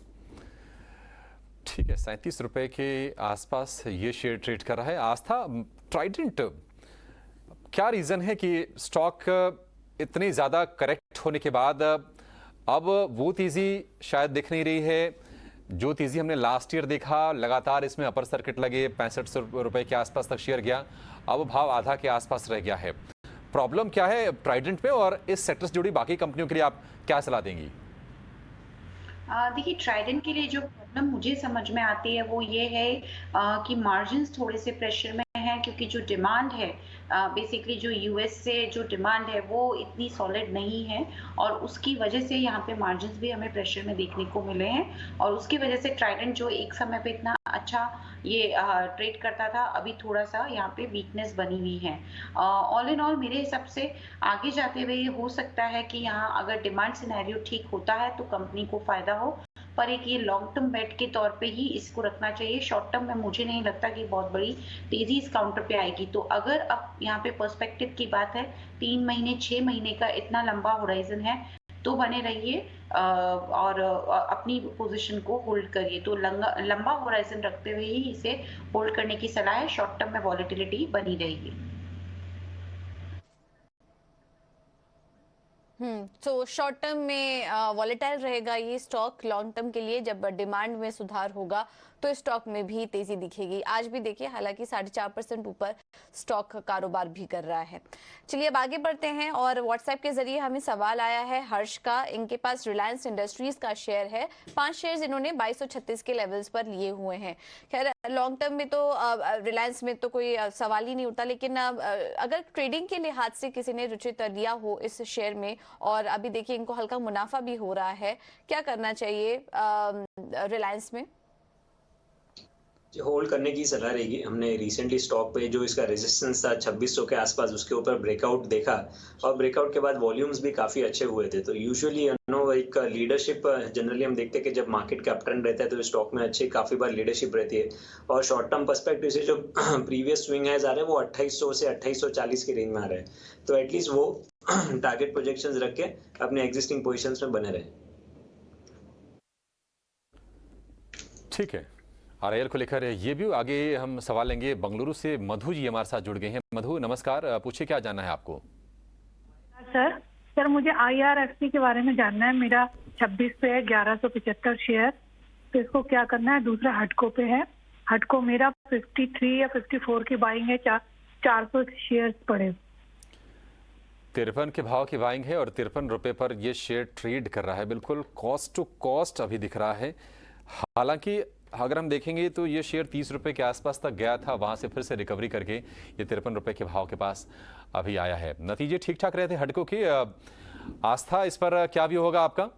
ठीक है, 37 रुपए के आसपास ये शेयर ट्रेड कर रहा है। आस्था, ट्राइडेंट, क्या रीजन है कि स्टॉक इतनी ज्यादा करेक्ट होने के बाद अब वो तेजी शायद दिख नहीं रही है जो तेजी हमने लास्ट ईयर देखा? लगातार इसमें अपर सर्किट लगे, 65 रुपए के आसपास तक शेयर गया, अब भाव आधा के आसपास रह गया है। प्रॉब्लम क्या है ट्राइडेंट में और इस सेक्टर से जुड़ी बाकी कंपनियों के लिए आप क्या सलाह देंगी? देखिए, ट्राइडेंट के लिए जो प्रॉब्लम मुझे समझ में आती है वो ये है कि मार्जिन्स थोड़े से प्रेशर में हैं, क्योंकि जो डिमांड है बेसिकली जो यूएस से जो डिमांड है वो इतनी सॉलिड नहीं है और उसकी वजह से यहाँ पे मार्जिन्स भी हमें प्रेशर में देखने को मिले हैं और उसकी वजह से ट्राइडेंट जो एक समय पे इतना अच्छा ये ट्रेड करता था, अभी थोड़ा सा यहाँ पे वीकनेस बनी हुई है। ऑल इन ऑल मेरे हिसाब से आगे जाते हुए ये हो सकता है कि यहाँ अगर डिमांड सिनेरियो ठीक होता है तो कंपनी को फायदा हो, पर एक ये लॉन्ग टर्म बेट के तौर पे ही इसको रखना चाहिए। शॉर्ट टर्म में मुझे नहीं लगता कि बहुत बड़ी तेजी इस काउंटर पे आएगी। तो अगर अब यहाँ पे पर्सपेक्टिव की बात है, 3 महीने 6 महीने का इतना लंबा होराइजन है तो बने रहिए और अपनी पोजीशन को होल्ड करिए। तो लंबा होराइजन रखते हुए ही इसे होल्ड करने की सलाह है। शॉर्ट टर्म में वॉलेटिलिटी बनी रहेगी। तो शॉर्ट टर्म में वॉलेटाइल रहेगा ये स्टॉक। लॉन्ग टर्म के लिए जब डिमांड में सुधार होगा तो स्टॉक में भी तेजी दिखेगी। आज भी देखिए हालांकि 4.5% ऊपर स्टॉक कारोबार भी कर रहा है। चलिए अब आगे बढ़ते हैं और व्हाट्सएप के जरिए हमें सवाल आया है हर्ष का। इनके पास रिलायंस इंडस्ट्रीज का शेयर है, 5 शेयर इन्होंने 2236 के लेवल्स पर लिए हुए हैं। खैर लॉन्ग टर्म में तो रिलायंस में तो कोई सवाल ही नहीं उठता, लेकिन अगर ट्रेडिंग के लिहाज से किसी ने रुचि लिया हो इस शेयर में, और अभी देखिए इनको हल्का मुनाफा भी हो रहा है, क्या करना चाहिए रिलायंस में? होल्ड करने की सलाह रहेगी। हमने रिसेंटली स्टॉक पे जो इसका रेजिस्टेंस था 2600 के आसपास, उसके ऊपर ब्रेकआउट देखा और ब्रेकआउट के बाद वॉल्यूम्स भी काफ़ी अच्छे हुए थे। तो यूजुअली एक लीडरशिप जनरली हम देखते हैं कि जब मार्केट का अपट्रेंड रहता है तो स्टॉक में अच्छी काफ़ी बार लीडरशिप रहती है। और शॉर्ट टर्म पर्सपेक्टिव से जो प्रीवियस स्विंग हाइज आ रहे हैं वो 2800 से 2840 के रेंज में आ रहे हैं। तो एटलीस्ट वो टारगेट प्रोजेक्शंस रख के अपने एग्जिस्टिंग पोजिशंस में बने रहे। ठीक है, आरआईएल को लेकर ये भी आगे हम सवाल लेंगे। बंगलुरु से मधु जी हमारे साथ जुड़ गए हैं। मधु नमस्कार, पूछिए क्या जानना है आपको? सर मुझे IRFC के बारे में जानना है। मेरा 26 पे है 1175 शेयर, तो इसको क्या करना है? दूसरा हटको पे है, हटको मेरा 53 या 54 की बाइंग है, 400 शेयर पड़े। 53 के भाव की बाइंग है और 53 रुपए पर ये शेयर ट्रेड कर रहा है। बिल्कुल कॉस्ट टू कॉस्ट अभी दिख रहा है। हालांकि अगर हम देखेंगे तो ये शेयर 30 रुपए के आसपास तक गया था, वहां से फिर से रिकवरी करके ये 53 रुपए के भाव के पास अभी आया है। नतीजे ठीक ठाक रहे थे हडको की। आस्था इस पर क्या भी होगा आपका?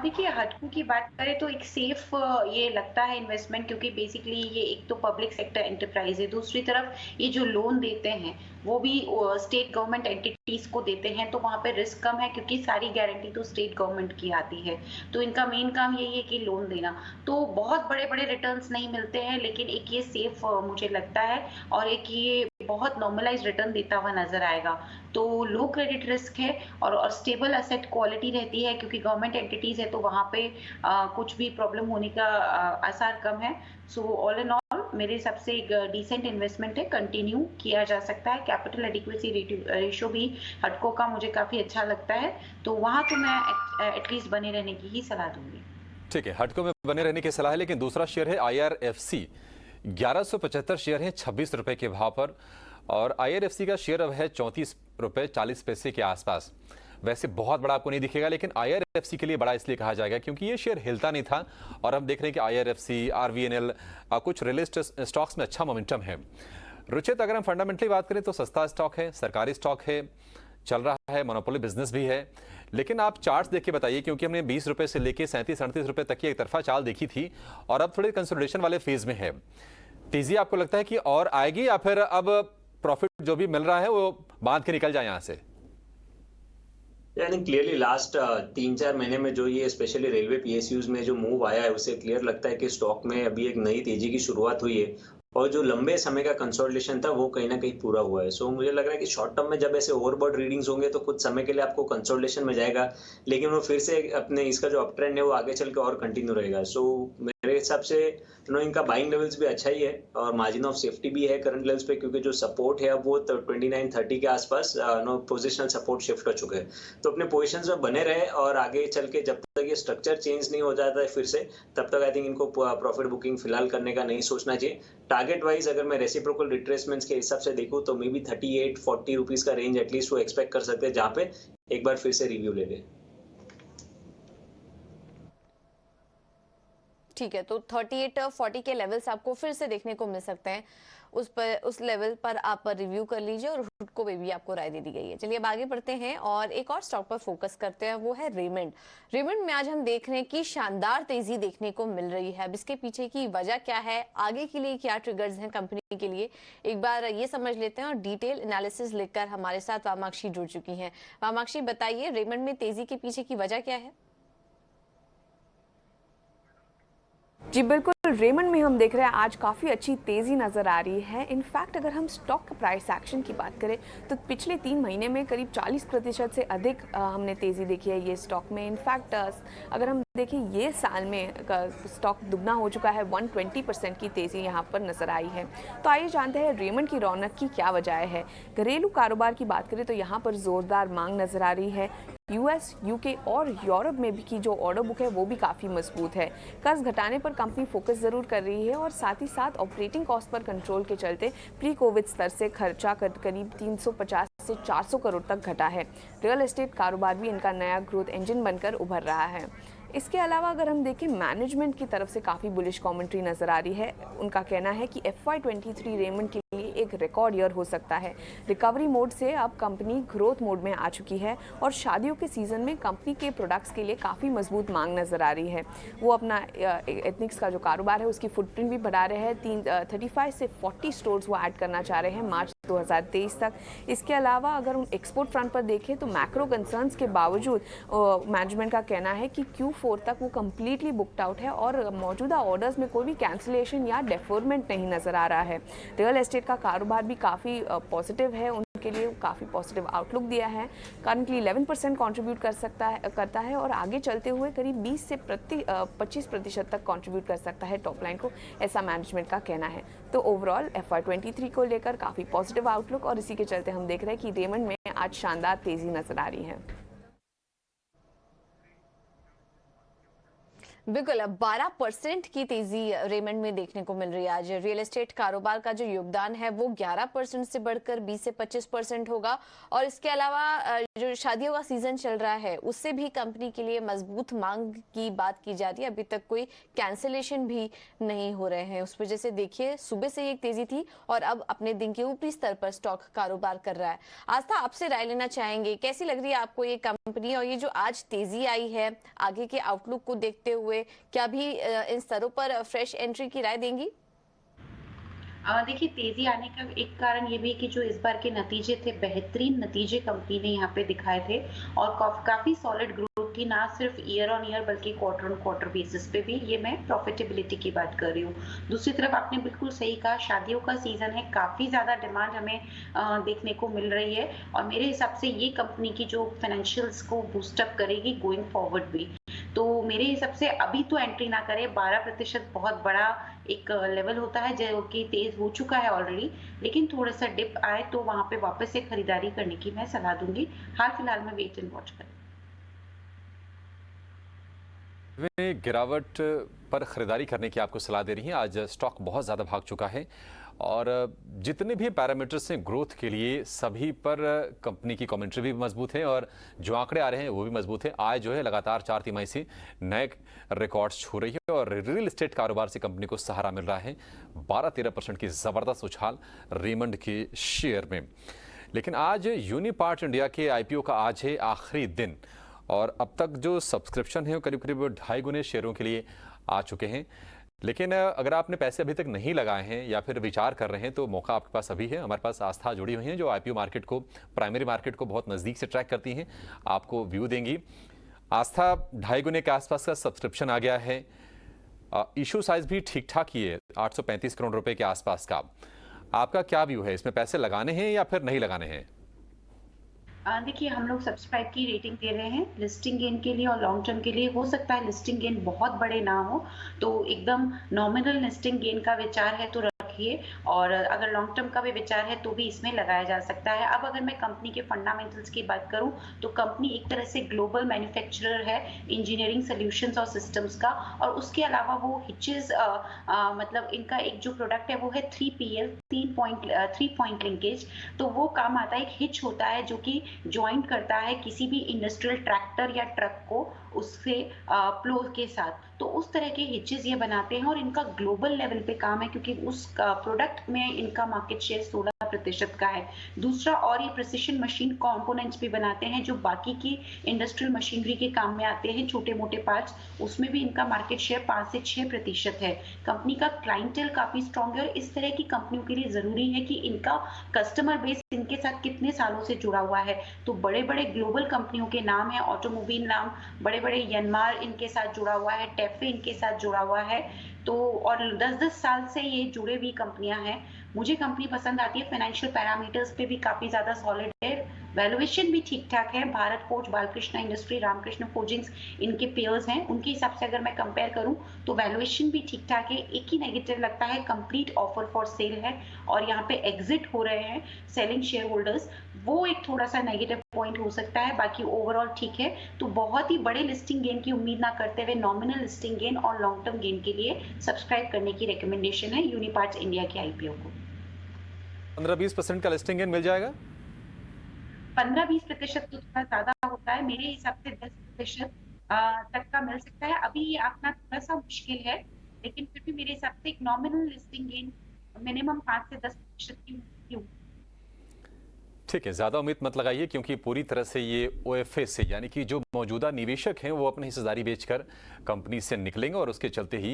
देखिए हडको की बात करें तो एक सेफ ये लगता है इन्वेस्टमेंट, क्योंकि बेसिकली ये एक तो पब्लिक सेक्टर एंटरप्राइज है, दूसरी तरफ ये जो लोन देते हैं वो भी स्टेट गवर्नमेंट एंटिटीज को देते हैं, तो वहाँ पे रिस्क कम है क्योंकि सारी गारंटी तो स्टेट गवर्नमेंट की आती है। तो इनका मेन काम यही है कि लोन देना। तो बहुत बड़े बड़े रिटर्न्स नहीं मिलते हैं, लेकिन एक ये सेफ मुझे लगता है, और एक ये बहुत नॉर्मलाइज रिटर्न देता हुआ नजर आएगा। तो लो क्रेडिट रिस्क है और स्टेबल एसेट क्वालिटी रहती है, क्योंकि गवर्नमेंट एंटिटीज है तो वहाँ पे कुछ भी प्रॉब्लम होने का आसार कम है। सो ऑल इन ऑल मेरे हिसाब से एक डिसेंट इन्वेस्टमेंट है, कंटिन्यू किया जा सकता है। कैपिटल एडिक्वेसी रेशियो भी हडको का मुझे काफी अच्छा लगता है, तो वहाँ तो मैं एटलीस्ट बने रहने की ही सलाह दूंगी। ठीक है, हडको में बने रहने की सलाह है। लेकिन दूसरा शेयर है IRFC, 1175 शेयर है 26 रुपए के भाव पर, और IRFC का शेयर अब है 34 रुपए 40 पैसे के आसपास। वैसे बहुत बड़ा आपको नहीं दिखेगा, लेकिन IRFC के लिए बड़ा इसलिए कहा जाएगा क्योंकि ये शेयर हिलता नहीं था, और हम देख रहे हैं कि IRFC, RVNL, कुछ रियल एस्टेट स्टॉक्स में अच्छा मोमेंटम है। रुचित, अगर हम फंडामेंटली बात करें तो सस्ता स्टॉक है, सरकारी स्टॉक है, चल रहा है, मोनोपोली बिजनेस भी है। लेकिन आप चार्ट्स देख के बताइए, क्योंकि हमने 20 रुपए से लेके 37-38 रुपए तक की एक तरफा चाल देखी थी और अब थोड़े कंसोलिडेशन वाले फेज में है। तेजी आपको लगता है कि और आएगी, या फिर अब प्रॉफिट जो भी मिल रहा है वो बांध के निकल जाए यहां से? यानी क्लियरली लास्ट 3-4 महीने में जो ये स्पेशली रेलवे PSUs में जो मूव आया है, उससे क्लियर लगता है कि स्टॉक में अभी एक नई तेजी की शुरुआत हुई है, और जो लंबे समय का कंसोलिडेशन था वो कहीं ना कहीं पूरा हुआ है। सो मुझे लग रहा है कि शॉर्ट टर्म में जब ऐसे ओवरबॉट रीडिंग्स होंगे तो कुछ समय के लिए आपको कंसोलिडेशन में जाएगा, लेकिन वो फिर से अपने इसका जो अपट्रेंड है वो आगे चल के और कंटिन्यू रहेगा। सो मेरे हिसाब से इनका बाइंग लेवल्स भी अच्छा ही है और मार्जिन ऑफ सेफ्टी भी है करंट लेवल्स पे, क्योंकि जो सपोर्ट है अब वो 29-30 के आसपास पोजिशनल सपोर्ट शिफ्ट हो चुके हैं। तो अपने पोजिशंस में बने रहे और आगे चल के जब तक ये स्ट्रक्चर चेंज नहीं हो जाता है फिर से, तब तक आई थिंक इनको प्रॉफिट बुकिंग फिलहाल करने का नहीं सोचना चाहिए। टारगेट वाइज अगर मैं रेसिप्रोकल रिट्रेसमेंट्स के हिसाब से देखूं तो मे बी 38-40 रुपीज का रेंज एटलीस्ट वो एक्सपेक्ट कर सकते हैं, जहां पे एक बार फिर से रिव्यू ले लें। ठीक है, तो 38-40 के लेवल्स आपको फिर से देखने को मिल सकते हैं। उस लेवल पर आप रिव्यू कर लीजिए, और हुडको में भी आपको राय दे दी गई है। चलिए अब आगे बढ़ते हैं और एक और स्टॉक पर फोकस करते हैं, वो है रेमंड। रेमंड में आज हम देख रहे हैं कि शानदार तेजी देखने को मिल रही है। अब इसके पीछे की वजह क्या है, आगे के लिए क्या ट्रिगर्स हैं कंपनी के लिए, एक बार ये समझ लेते हैं। और डिटेल एनालिसिस लेकर हमारे साथ वामाक्षी जुड़ चुकी हैं। वामाक्षी, बताइए रेमंड में तेजी के पीछे की वजह क्या है? जी बिल्कुल, रेमंड में हम देख रहे हैं आज काफ़ी अच्छी तेज़ी नज़र आ रही है। इनफैक्ट अगर हम स्टॉक प्राइस एक्शन की बात करें तो पिछले 3 महीने में करीब 40% से अधिक हमने तेज़ी देखी है ये स्टॉक में। इनफैक्ट अगर हम देखें ये साल में स्टॉक दुगना हो चुका है, 120% की तेज़ी यहाँ पर नज़र आई है। तो आइए जानते हैं रेमंड की रौनक की क्या वजह है। घरेलू कारोबार की बात करें तो यहाँ पर ज़ोरदार मांग नज़र आ रही है। US, UK और यूरोप में भी की जो ऑर्डर बुक है वो भी काफ़ी मजबूत है। कर्ज घटाने पर कंपनी फोकस ज़रूर कर रही है और साथ ही साथ ऑपरेटिंग कॉस्ट पर कंट्रोल के चलते प्री कोविड स्तर से खर्चा करीब 350 से 400 करोड़ तक घटा है। रियल एस्टेट कारोबार भी इनका नया ग्रोथ इंजन बनकर उभर रहा है। इसके अलावा अगर हम देखें मैनेजमेंट की तरफ से काफ़ी बुलिश कमेंट्री नज़र आ रही है। उनका कहना है कि FY23 रेमंड के लिए एक रिकॉर्ड ईयर हो सकता है। रिकवरी मोड से अब कंपनी ग्रोथ मोड में आ चुकी है और शादियों के सीज़न में कंपनी के प्रोडक्ट्स के लिए काफ़ी मजबूत मांग नज़र आ रही है। वो अपना एथनिक्स का जो कारोबार है उसकी फुटप्रिंट भी बढ़ा रहे हैं। 35 से 40 स्टोर्स वो ऐड करना चाह रहे हैं मार्च 2023 तक। इसके अलावा अगर हम एक्सपोर्ट फ्रंट पर देखें तो मैक्रो कंसर्न्स के बावजूद मैनेजमेंट का कहना है कि Q4 तक वो कम्प्लीटली बुकड आउट है और मौजूदा ऑर्डर्स में कोई भी कैंसिलेशन या डेफरमेंट नहीं नज़र आ रहा है। रियल एस्टेट का कारोबार भी काफ़ी पॉजिटिव है, उनके लिए काफ़ी पॉजिटिव आउटलुक दिया है। करंटली 11% कंट्रीब्यूट करता है और आगे चलते हुए करीब 20 से 25% तक कंट्रीब्यूट कर सकता है टॉप लाइन को, ऐसा मैनेजमेंट का कहना है। तो ओवरऑल FY23 को लेकर काफ़ी पॉजिटिव आउटलुक और इसी के चलते हम देख रहे हैं कि रेमंड में आज शानदार तेज़ी नज़र आ रही है। बिल्कुल, अब 12% की तेजी रेमंड में देखने को मिल रही है। आज रियल एस्टेट कारोबार का जो योगदान है वो 11% से बढ़कर 20 से 25% होगा और इसके अलावा जो शादियों का सीजन चल रहा है उससे भी कंपनी के लिए मजबूत मांग की बात की जा रही है। अभी तक कोई कैंसिलेशन भी नहीं हो रहे हैं। उस वजह से देखिए सुबह से एक तेजी थी और अब अपने दिन के ऊपरी स्तर पर स्टॉक कारोबार कर रहा है। आस्था, आपसे राय लेना चाहेंगे, कैसी लग रही है आपको ये कंपनी और ये जो आज तेजी आई है आगे के आउटलुक को देखते हुए, क्या भी इन स्तरों पर फ्रेश एंट्री की राय देंगी? देखिए, तेजी आने का एक कारण ये भी है कि जो इस बार के नतीजे थे, बेहतरीन नतीजे कंपनी ने यहाँ पे दिखाए थे और काफी सॉलिड ग्रोथ थी, ना सिर्फ ईयर ऑन ईयर बल्कि क्वार्टर ऑन क्वार्टर बेसिस पे भी। ये मैं प्रॉफिटेबिलिटी की बात कर रही हूँ। दूसरी तरफ आपने बिल्कुल सही कहा, शादियों का सीजन है, काफी ज्यादा डिमांड हमें देखने को मिल रही है और मेरे हिसाब से ये कंपनी की जो फाइनेंशियल्स को बूस्टअप करेगी गोइंग फॉरवर्ड भी। तो मेरे हिसाब से अभी तो एंट्री ना करें। 12% बहुत बड़ा एक लेवल होता है जो कि तेज हो चुका है ऑलरेडी, लेकिन थोड़ा सा डिप आए तो वहां पे वापस से खरीदारी करने की मैं सलाह दूंगी। हाल फिलहाल में वेट एंड वॉच करें। गिरावट पर खरीदारी करने की आपको सलाह दे रही हैं। आज स्टॉक बहुत ज़्यादा भाग चुका है और जितने भी पैरामीटर्स हैं ग्रोथ के लिए सभी पर कंपनी की कमेंट्री भी मजबूत है और जो आंकड़े आ रहे हैं वो भी मजबूत है। आय जो है लगातार 4 तिमाही से नए रिकॉर्ड्स छू रही है और रियल एस्टेट कारोबार से कंपनी को सहारा मिल रहा है। 12-13% की ज़बरदस्त उछाल रेमंड के शेयर में। लेकिन आज यूनिपार्ट इंडिया के IPO का आज है आखिरी दिन और अब तक जो सब्सक्रिप्शन है वो करीब करीब 2.5 गुने शेयरों के लिए आ चुके हैं। लेकिन अगर आपने पैसे अभी तक नहीं लगाए हैं या फिर विचार कर रहे हैं तो मौका आपके पास अभी है। हमारे पास आस्था जुड़ी हुई हैं जो IPO मार्केट को, प्राइमरी मार्केट को बहुत नज़दीक से ट्रैक करती हैं, आपको व्यू देंगी। आस्था 2.5 गुने के आसपास का सब्सक्रिप्शन आ गया है। इशू साइज भी ठीक ठाक ही है, 835 करोड़ रुपए के आसपास का। आपका क्या व्यू है, इसमें पैसे लगाने हैं या फिर नहीं लगाने हैं? देखिए, हम लोग सब्सक्राइब की रेटिंग दे रहे हैं लिस्टिंग गेन के लिए और लॉन्ग टर्म के लिए। हो सकता है लिस्टिंग गेन बहुत बड़े ना हो, तो एकदम नॉमिनल लिस्टिंग गेन का विचार है तो रखिए और अगर लॉन्ग टर्म का भी विचार है तो भी इसमें लगाया जा सकता है। अब अगर मैं कंपनी के फंडामेंटल्स की बात करूं तो कंपनी एक तरह से ग्लोबल मैन्युफैक्चरर है इंजीनियरिंग सॉल्यूशंस और सिस्टम्स का, और उसके अलावा वो हिचेस मतलब इनका एक जो प्रोडक्ट है वो है 3PL 3 पॉइंट लिंकेज। तो वो काम आता है, एक हिच होता है जो कि ज्वाइंट करता है किसी भी इंडस्ट्रियल ट्रैक्टर या ट्रक को उससे प्लो के साथ। तो उस तरह के हिचेस ये बनाते हैं और इनका ग्लोबल लेवल पे काम है क्योंकि उस प्रोडक्ट में इनका मार्केट शेयर 16% का है। दूसरा, और ये प्रिसिशन मशीन कंपोनेंट्स भी बनाते हैं जो बाकी की इंडस्ट्रियल मशीनरी के काम में आते हैं, छोटे मोटे पार्ट्स, उसमें भी इनका मार्केट शेयर 5 से 6% है। कंपनी का क्लाइंटेल काफी स्ट्रॉन्ग है और इस तरह की कंपनियों के लिए जरूरी है कि इनका कस्टमर बेस इनके साथ कितने सालों से जुड़ा हुआ है। तो बड़े बड़े ग्लोबल कंपनियों के नाम है, ऑटोमोबाइल नाम, बड़े बड़े यनमार इनके साथ जुड़ा हुआ है, टेफे इनके साथ जुड़ा हुआ है। तो और 10-10 साल से ये जुड़े हुई कंपनियां हैं। मुझे कंपनी पसंद आती है, फाइनेंशियल पैरामीटर्स पे भी काफी ज्यादा सॉलिड है, वैल्यूएशन भी ठीक ठाक है। भारत फोर्ज, बालकृष्ण इंडस्ट्री, रामकृष्ण फोर्जिंग्स इनके पेयर्स हैं, उनके हिसाब से अगर मैं कंपेयर करूं तो वैल्यूएशन भी ठीक ठाक है। एक ही नेगेटिव लगता है, कंप्लीट ऑफर फॉर सेल है और यहाँ पे एग्जिट हो रहे हैं सेलिंग शेयर होल्डर्स, वो एक थोड़ा सा नेगेटिव पॉइंट हो सकता है। बाकी ओवरऑल ठीक है। तो बहुत ही बड़े लिस्टिंग गेन की उम्मीद ना करते हुए नॉमिनल लिस्टिंग गेन और लॉन्ग टर्म गेन के लिए सब्सक्राइब करने की रिकमेंडेशन है यूनिपार्ट्स इंडिया के IPO को। 15-20% का लिस्टिंग गेन मिल जाएगा? 15-20% तो थोड़ा ज्यादा होता है मेरे हिसाब से। 10% तक का मिल सकता है। अभी ये आंकना थोड़ा सा मुश्किल है, लेकिन फिर भी मेरे हिसाब से एक नॉमिनल लिस्टिंग गेन मिनिमम 5 से 10% की उम्मीद। ठीक है, ज़्यादा उम्मीद मत लगाइए क्योंकि पूरी तरह से ये ओएफएस से यानी कि जो मौजूदा निवेशक हैं वो अपनी हिस्सेदारी बेचकर कंपनी से निकलेंगे और उसके चलते ही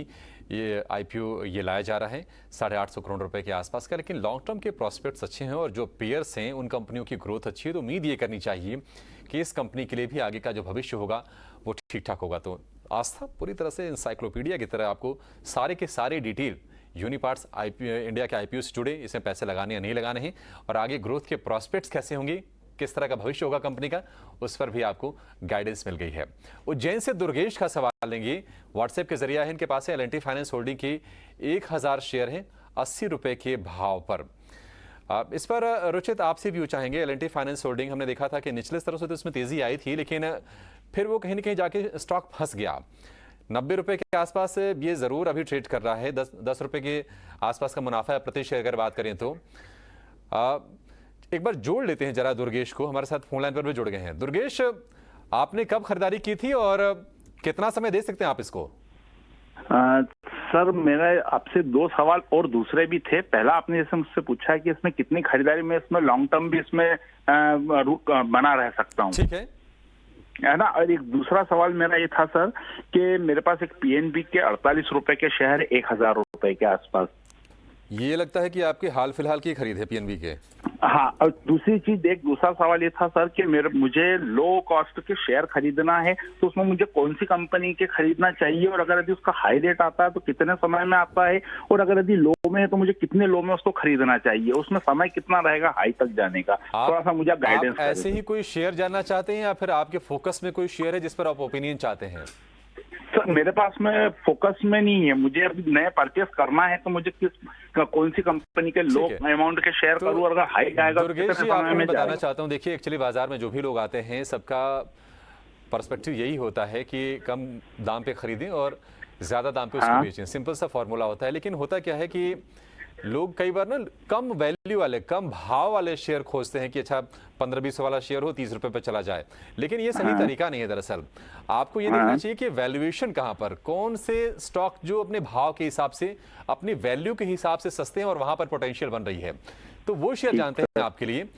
ये आईपीओ ये लाया जा रहा है 850 करोड़ रुपए के आसपास का। लेकिन लॉन्ग टर्म के प्रॉस्पेक्ट्स अच्छे हैं और जो पेयर्स हैं उन कंपनियों की ग्रोथ अच्छी है, तो उम्मीद ये करनी चाहिए कि इस कंपनी के लिए भी आगे का जो भविष्य होगा वो ठीक ठाक होगा। तो आस्था पूरी तरह से इंसाइक्लोपीडिया की तरह आपको सारे के सारे डिटेल यूनिपार्ट्स इंडिया के आईपीओ से जुड़े, इसमें पैसे लगाने या नहीं लगाने हैं और आगे ग्रोथ के प्रॉस्पेक्ट्स कैसे होंगे, किस तरह का भविष्य होगा कंपनी का, उस पर भी आपको गाइडेंस मिल गई है। उज्जैन से दुर्गेश का सवाल लेंगे, व्हाट्सएप के जरिए है, इनके पास है एल&टी फाइनेंस होल्डिंग के 1000 शेयर हैं 80 रुपए के भाव पर। इस पर रुचित आपसे व्यू चाहेंगे। एल&टी फाइनेंस होल्डिंग हमने देखा था कि निचले स्तरों से तो इसमें तेजी आई थी, लेकिन फिर वो कहीं ना कहीं जाके स्टॉक फंस गया। 90 रुपए के आसपास ये जरूर अभी ट्रेड कर रहा है, 10 रुपए के आसपास का मुनाफा प्रति शेयर अगर बात करें तो। एक बार जोड़ लेते हैं जरा दुर्गेश को, हमारे साथ फोन लाइन पर भी जुड़ गए हैं। दुर्गेश, आपने कब खरीदारी की थी और कितना समय दे सकते हैं आप इसको? सर, मेरा आपसे 2 सवाल और दूसरे भी थे। पहला, आपने जैसे मुझसे पूछा कि इसमें कितनी खरीदारी में इसमें लॉन्ग टर्म भी इसमें बना रह सकता हूँ, ठीक है ना। और एक दूसरा सवाल मेरा ये था सर कि मेरे पास एक पीएनबी के 48 रुपए के शेयर 1000 रुपए के आसपास। ये लगता है कि आपके हाल फिलहाल की खरीद है पीएनबी के? हाँ, और दूसरी चीज, एक दूसरा सवाल ये था सर कि मुझे लो कॉस्ट के शेयर खरीदना है, तो उसमें मुझे कौन सी कंपनी के खरीदना चाहिए और अगर यदि उसका हाई रेट आता है तो कितने समय में आता है, और अगर यदि लो में है तो मुझे कितने लो में उसको खरीदना चाहिए, उसमें समय कितना रहेगा हाई तक जाने का, थोड़ा सा मुझे गाइडेंस। ऐसे ही कोई शेयर जानना चाहते हैं या फिर आपके फोकस में कोई शेयर है जिस पर आप ओपिनियन चाहते हैं? सर, मेरे पास में फोकस में नहीं है, मुझे अभी नया परचेस करना है, तो मुझे कौन सी कंपनी के लो अमाउंट के शेयर करूं और अगर हाई जाएगा तो दुर्गेश जी, आपको मैं बताना चाहता हूं, देखिए एक्चुअली बाजार में जो भी लोग आते हैं सबका पर्सपेक्टिव यही होता है कि कम दाम पे खरीदें और ज्यादा दाम पे उसको बेचें। सिंपल सा फॉर्मूला होता है। लेकिन होता क्या है कि लोग कई बार ना कम वैल्यू वाले, कम भाव वाले शेयर खोजते हैं कि अच्छा 15-20 वाला शेयर हो 30 रुपए पे चला जाए, लेकिन ये सही तरीका नहीं है। दरअसल आपको ये देखना चाहिए कि वैल्यूएशन कहां पर, कौन से स्टॉक जो अपने भाव के हिसाब से, अपनी वैल्यू के हिसाब से सस्ते हैं और वहां पर पोटेंशियल बन रही है, तो वो शेयर जानते हैं आपके लिए।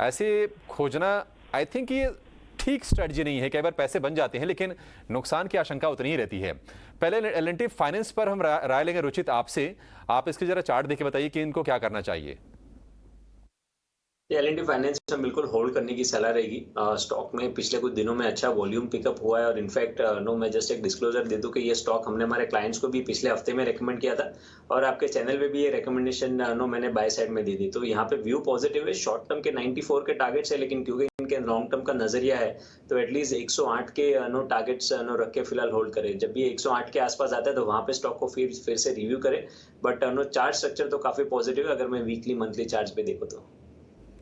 ऐसे खोजना आई थिंक ये ठीक स्ट्रेटजी नहीं है। कई बार पैसे बन जाते हैं लेकिन नुकसान की आशंका उतनी ही रहती है। पहले एल&टी फाइनेंस पर हम राय लेंगे रुचित आपसे। आप इसके जरा चार्ट देख के बताइए कि इनको क्या करना चाहिए। एल&टी फाइनेंस में बिल्कुल होल्ड करने की सलाह रहेगी। स्टॉक में पिछले कुछ दिनों में अच्छा वॉल्यूम पिकअप हुआ है और इनफैक्ट मैं जस्ट एक डिस्क्लोजर दे दूं कि ये स्टॉक हमने हमारे क्लाइंट्स को भी पिछले हफ्ते में रेकमेंड किया था और आपके चैनल पे भी ये रिकमेंडेशन मैंने बाय साइड में दे दी। तो यहाँ पे व्यू पॉजिटिव है। शॉर्ट टर्म के 94 के टारगेट्स है, लेकिन क्योंकि इनके लॉन्ग टर्म का नजरिया है तो एटलीस्ट 108 के टारगेट्स रख के फिलहाल होल्ड करें। जब भी 108 के आसपास आता है तो वहां पे स्टॉक को फिर से रिव्यू करें। बट चार्ट स्ट्रक्चर तो काफी पॉजिटिव है अगर मैं वीकली मंथली चार्ट पे देखो तो।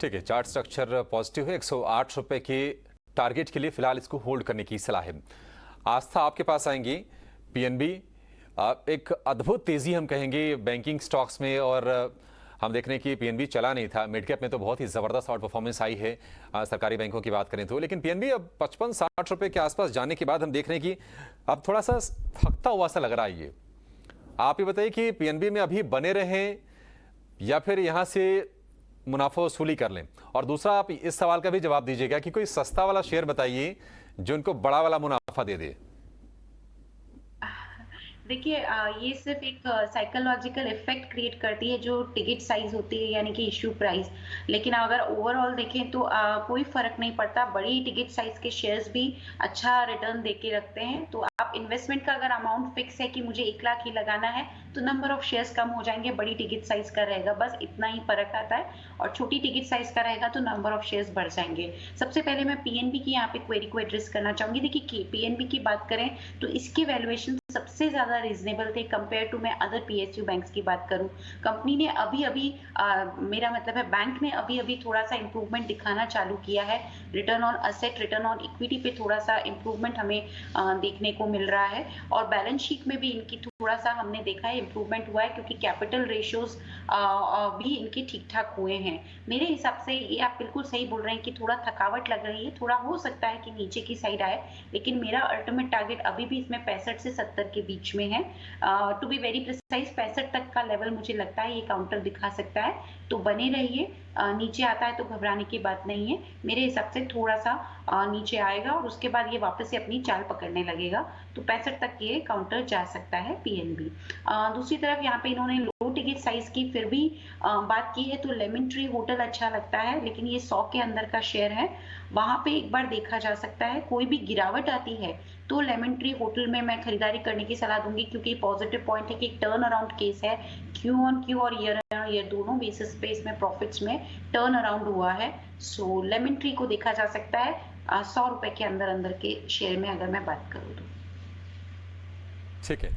ठीक है, चार्ट स्ट्रक्चर पॉजिटिव है। 108 रुपए के टारगेट के लिए फिलहाल इसको होल्ड करने की सलाह है। आस्था, आपके पास आएंगी। पीएनबी एक अद्भुत तेजी हम कहेंगे बैंकिंग स्टॉक्स में, और हम देख रहे हैं कि पीएनबी चला नहीं था। मिड कैप में तो बहुत ही जबरदस्त आउट परफॉर्मेंस आई है सरकारी बैंकों की बात करें तो, लेकिन पीएनबी अब 55-60 रुपए के आसपास जाने के बाद हम देख रहे हैं कि अब थोड़ा सा थकता हुआ सा लग रहा है ये। आप ये बताइए कि पीएनबी में अभी बने रहें या फिर यहां से मुनाफा वसूली कर लें। और दूसरा, आप इस सवाल का भी जवाब दीजिएगा कि कोई सस्ता वाला शेयर बताइए जो इनको बड़ा वाला मुनाफा दे दे। देखिए, ये सिर्फ एक साइकोलॉजिकल इफेक्ट क्रिएट करती है जो टिकट साइज होती है यानी कि इश्यू प्राइस। लेकिन अगर ओवरऑल देखें तो कोई फर्क नहीं पड़ता। बड़ी टिकट साइज के शेयर्स भी अच्छा रिटर्न देके रखते हैं। तो आप इन्वेस्टमेंट का अगर अमाउंट फिक्स है कि मुझे 1 लाख ही लगाना है तो नंबर ऑफ शेयर्स कम हो जाएंगे, बड़ी टिकट साइज का रहेगा, बस इतना ही फर्क आता है। और छोटी टिकट साइज का रहेगा तो नंबर ऑफ शेयर्स बढ़ जाएंगे। सबसे पहले मैं पीएनबी की यहाँ पे क्वेरी को एड्रेस करना चाहूंगी। देखिए, पीएनबी की बात करें तो इसकी वैल्यूएशन सबसे सबसे ज्यादा रीजनेबल थे कंपेयर टू, मैं अदर PSU बैंक्स की बात करूं। कंपनी ने अभी मेरा मतलब है बैंक ने अभी थोड़ा सा इंप्रूवमेंट दिखाना चालू किया है। Return on asset, return on equity पे थोड़ा सा इंप्रूवमेंट हमें देखने को मिल रहा है, और बैलेंस शीट में भी इनकी थोड़ा सा हमने देखा है इंप्रूवमेंट हुआ है, क्योंकि कैपिटल रेशियोज भी इनके ठीक ठाक हुए हैं। मेरे हिसाब से ये आप बिल्कुल सही बोल रहे हैं कि थोड़ा थकावट लग रही है, थोड़ा हो सकता है कि नीचे की साइड आए, लेकिन मेरा अल्टीमेट टारगेट अभी भी इसमें 65 से 70 के बीच में है। टू बी वेरी प्रिसाइज 65 तक का लेवल मुझे लगता है ये काउंटर दिखा सकता है, तो बने रहिए। नीचे आता है तो घबराने की बात नहीं है। मेरे हिसाब से थोड़ा सा नीचे आएगा और उसके बाद ये वापस से अपनी चाल पकड़ने लगेगा, तो 65 तक ये काउंटर जा सकता है PNB। दूसरी तरफ यहाँ पे इन्होंने लो टिकट साइज की फिर भी बात की है, तो लेमन ट्री होटल अच्छा लगता है, लेकिन ये 100 के अंदर का शेयर है, वहां पे एक बार देखा जा सकता है। कोई भी गिरावट आती है तो लेमन ट्री होटल में मैं खरीदारी करने की सलाह दूंगी, क्योंकि पॉजिटिव पॉइंट है कि एक टर्न अराउंड केस है। क्यू ऑन क्यू और ईयर ऑन ईयर दोनों बेसिस पे इसमें प्रॉफिट्स में टर्न अराउंड हुआ है। सो लेमन ट्री को देखा जा सकता है 100 रुपए के अंदर के शेयर में, अगर मैं बात करूँ तो। ठीक है,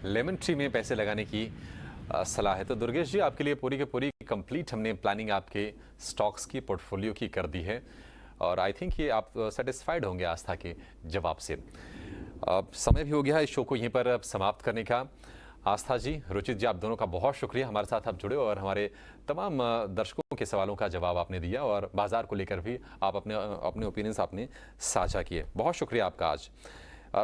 लेमन ट्री में पैसे लगाने की सलाह है। तो दुर्गेश जी, आपके लिए पूरी की पूरी कंप्लीट हमने प्लानिंग आपके स्टॉक्स की, पोर्टफोलियो की कर दी है, और आई थिंक ये आप सेटिस्फाइड होंगे आस्था के जवाब से। समय भी हो गया है इस शो को यहीं पर अब समाप्त करने का। आस्था जी, रुचित जी, आप दोनों का बहुत शुक्रिया, हमारे साथ आप जुड़े और हमारे तमाम दर्शकों के सवालों का जवाब आपने दिया, और बाजार को लेकर भी आप अपने ओपिनियंस आपने साझा किए। बहुत शुक्रिया आपका। आज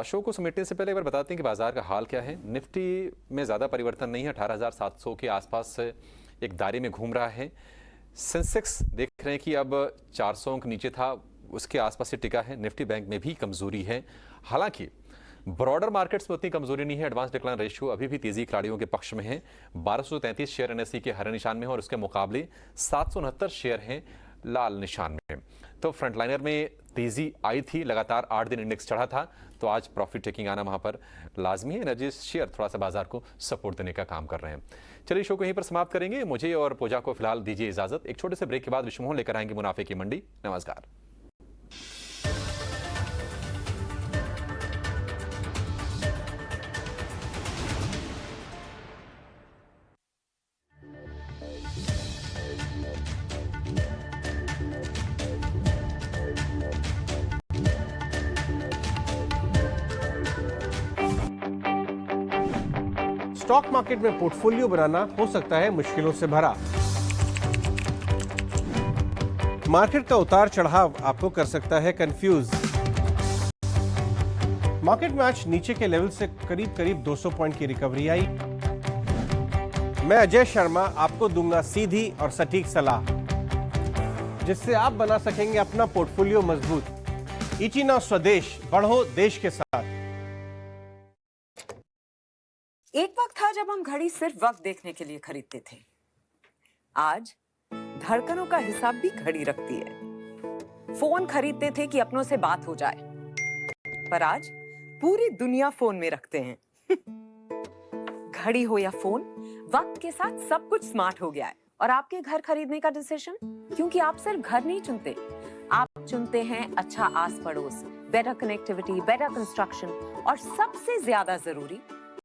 शो को समेटने से पहले एक बार बताते हैं कि बाजार का हाल क्या है। निफ्टी में ज़्यादा परिवर्तन नहीं है, 18,700 के आसपास एक दायरे में घूम रहा है। सेंसेक्स देख रहे हैं कि अब 400 अंक नीचे था, उसके आसपास से टिका है। निफ्टी बैंक में भी कमजोरी है, हालांकि ब्रॉडर मार्केट्स में उतनी कमजोरी नहीं है। एडवांस डिक्लाइन रेशियो अभी भी तेजी खिलाड़ियों के पक्ष में है। 1233 शेयर NSE के हरे निशान में है, और उसके मुकाबले 769 शेयर हैं लाल निशान में। तो फ्रंटलाइनर में तेजी आई थी, लगातार 8 दिन इंडेक्स चढ़ा था, तो आज प्रॉफिट टेकिंग आना वहां पर लाजमी है। एनर्जी शेयर थोड़ा सा बाजार को सपोर्ट देने का काम कर रहे हैं। चलिए, शो को यहीं पर समाप्त करेंगे। मुझे और पूजा को फिलहाल दीजिए इजाजत। एक छोटे से ब्रेक के बाद विश्वमोहन लेकर आएंगे मुनाफे की मंडी। नमस्कार। स्टॉक मार्केट में पोर्टफोलियो बनाना हो सकता है मुश्किलों से भरा। मार्केट का उतार चढ़ाव आपको कर सकता है कंफ्यूज। मार्केट में आज नीचे के लेवल से करीब 200 पॉइंट की रिकवरी आई। मैं अजय शर्मा आपको दूंगा सीधी और सटीक सलाह, जिससे आप बना सकेंगे अपना पोर्टफोलियो मजबूत। ईटी नाउ स्वदेश, बढ़ो देश के साथ। एक वक्त था जब हम घड़ी सिर्फ वक्त देखने के लिए खरीदते थे। आज धड़कनों का हिसाब भी घड़ी रखती है। फोन खरीदते थे कि अपनों से बात हो जाए, पर आज पूरी दुनिया फोन में रखते हैं। घड़ी हो या फोन, वक्त के साथ सब कुछ स्मार्ट हो गया है। और आपके घर खरीदने का डिसीजन, क्योंकि आप सिर्फ घर नहीं चुनते, आप चुनते हैं अच्छा आस पड़ोस, बेटर कनेक्टिविटी, बेटर कंस्ट्रक्शन, और सबसे ज्यादा जरूरी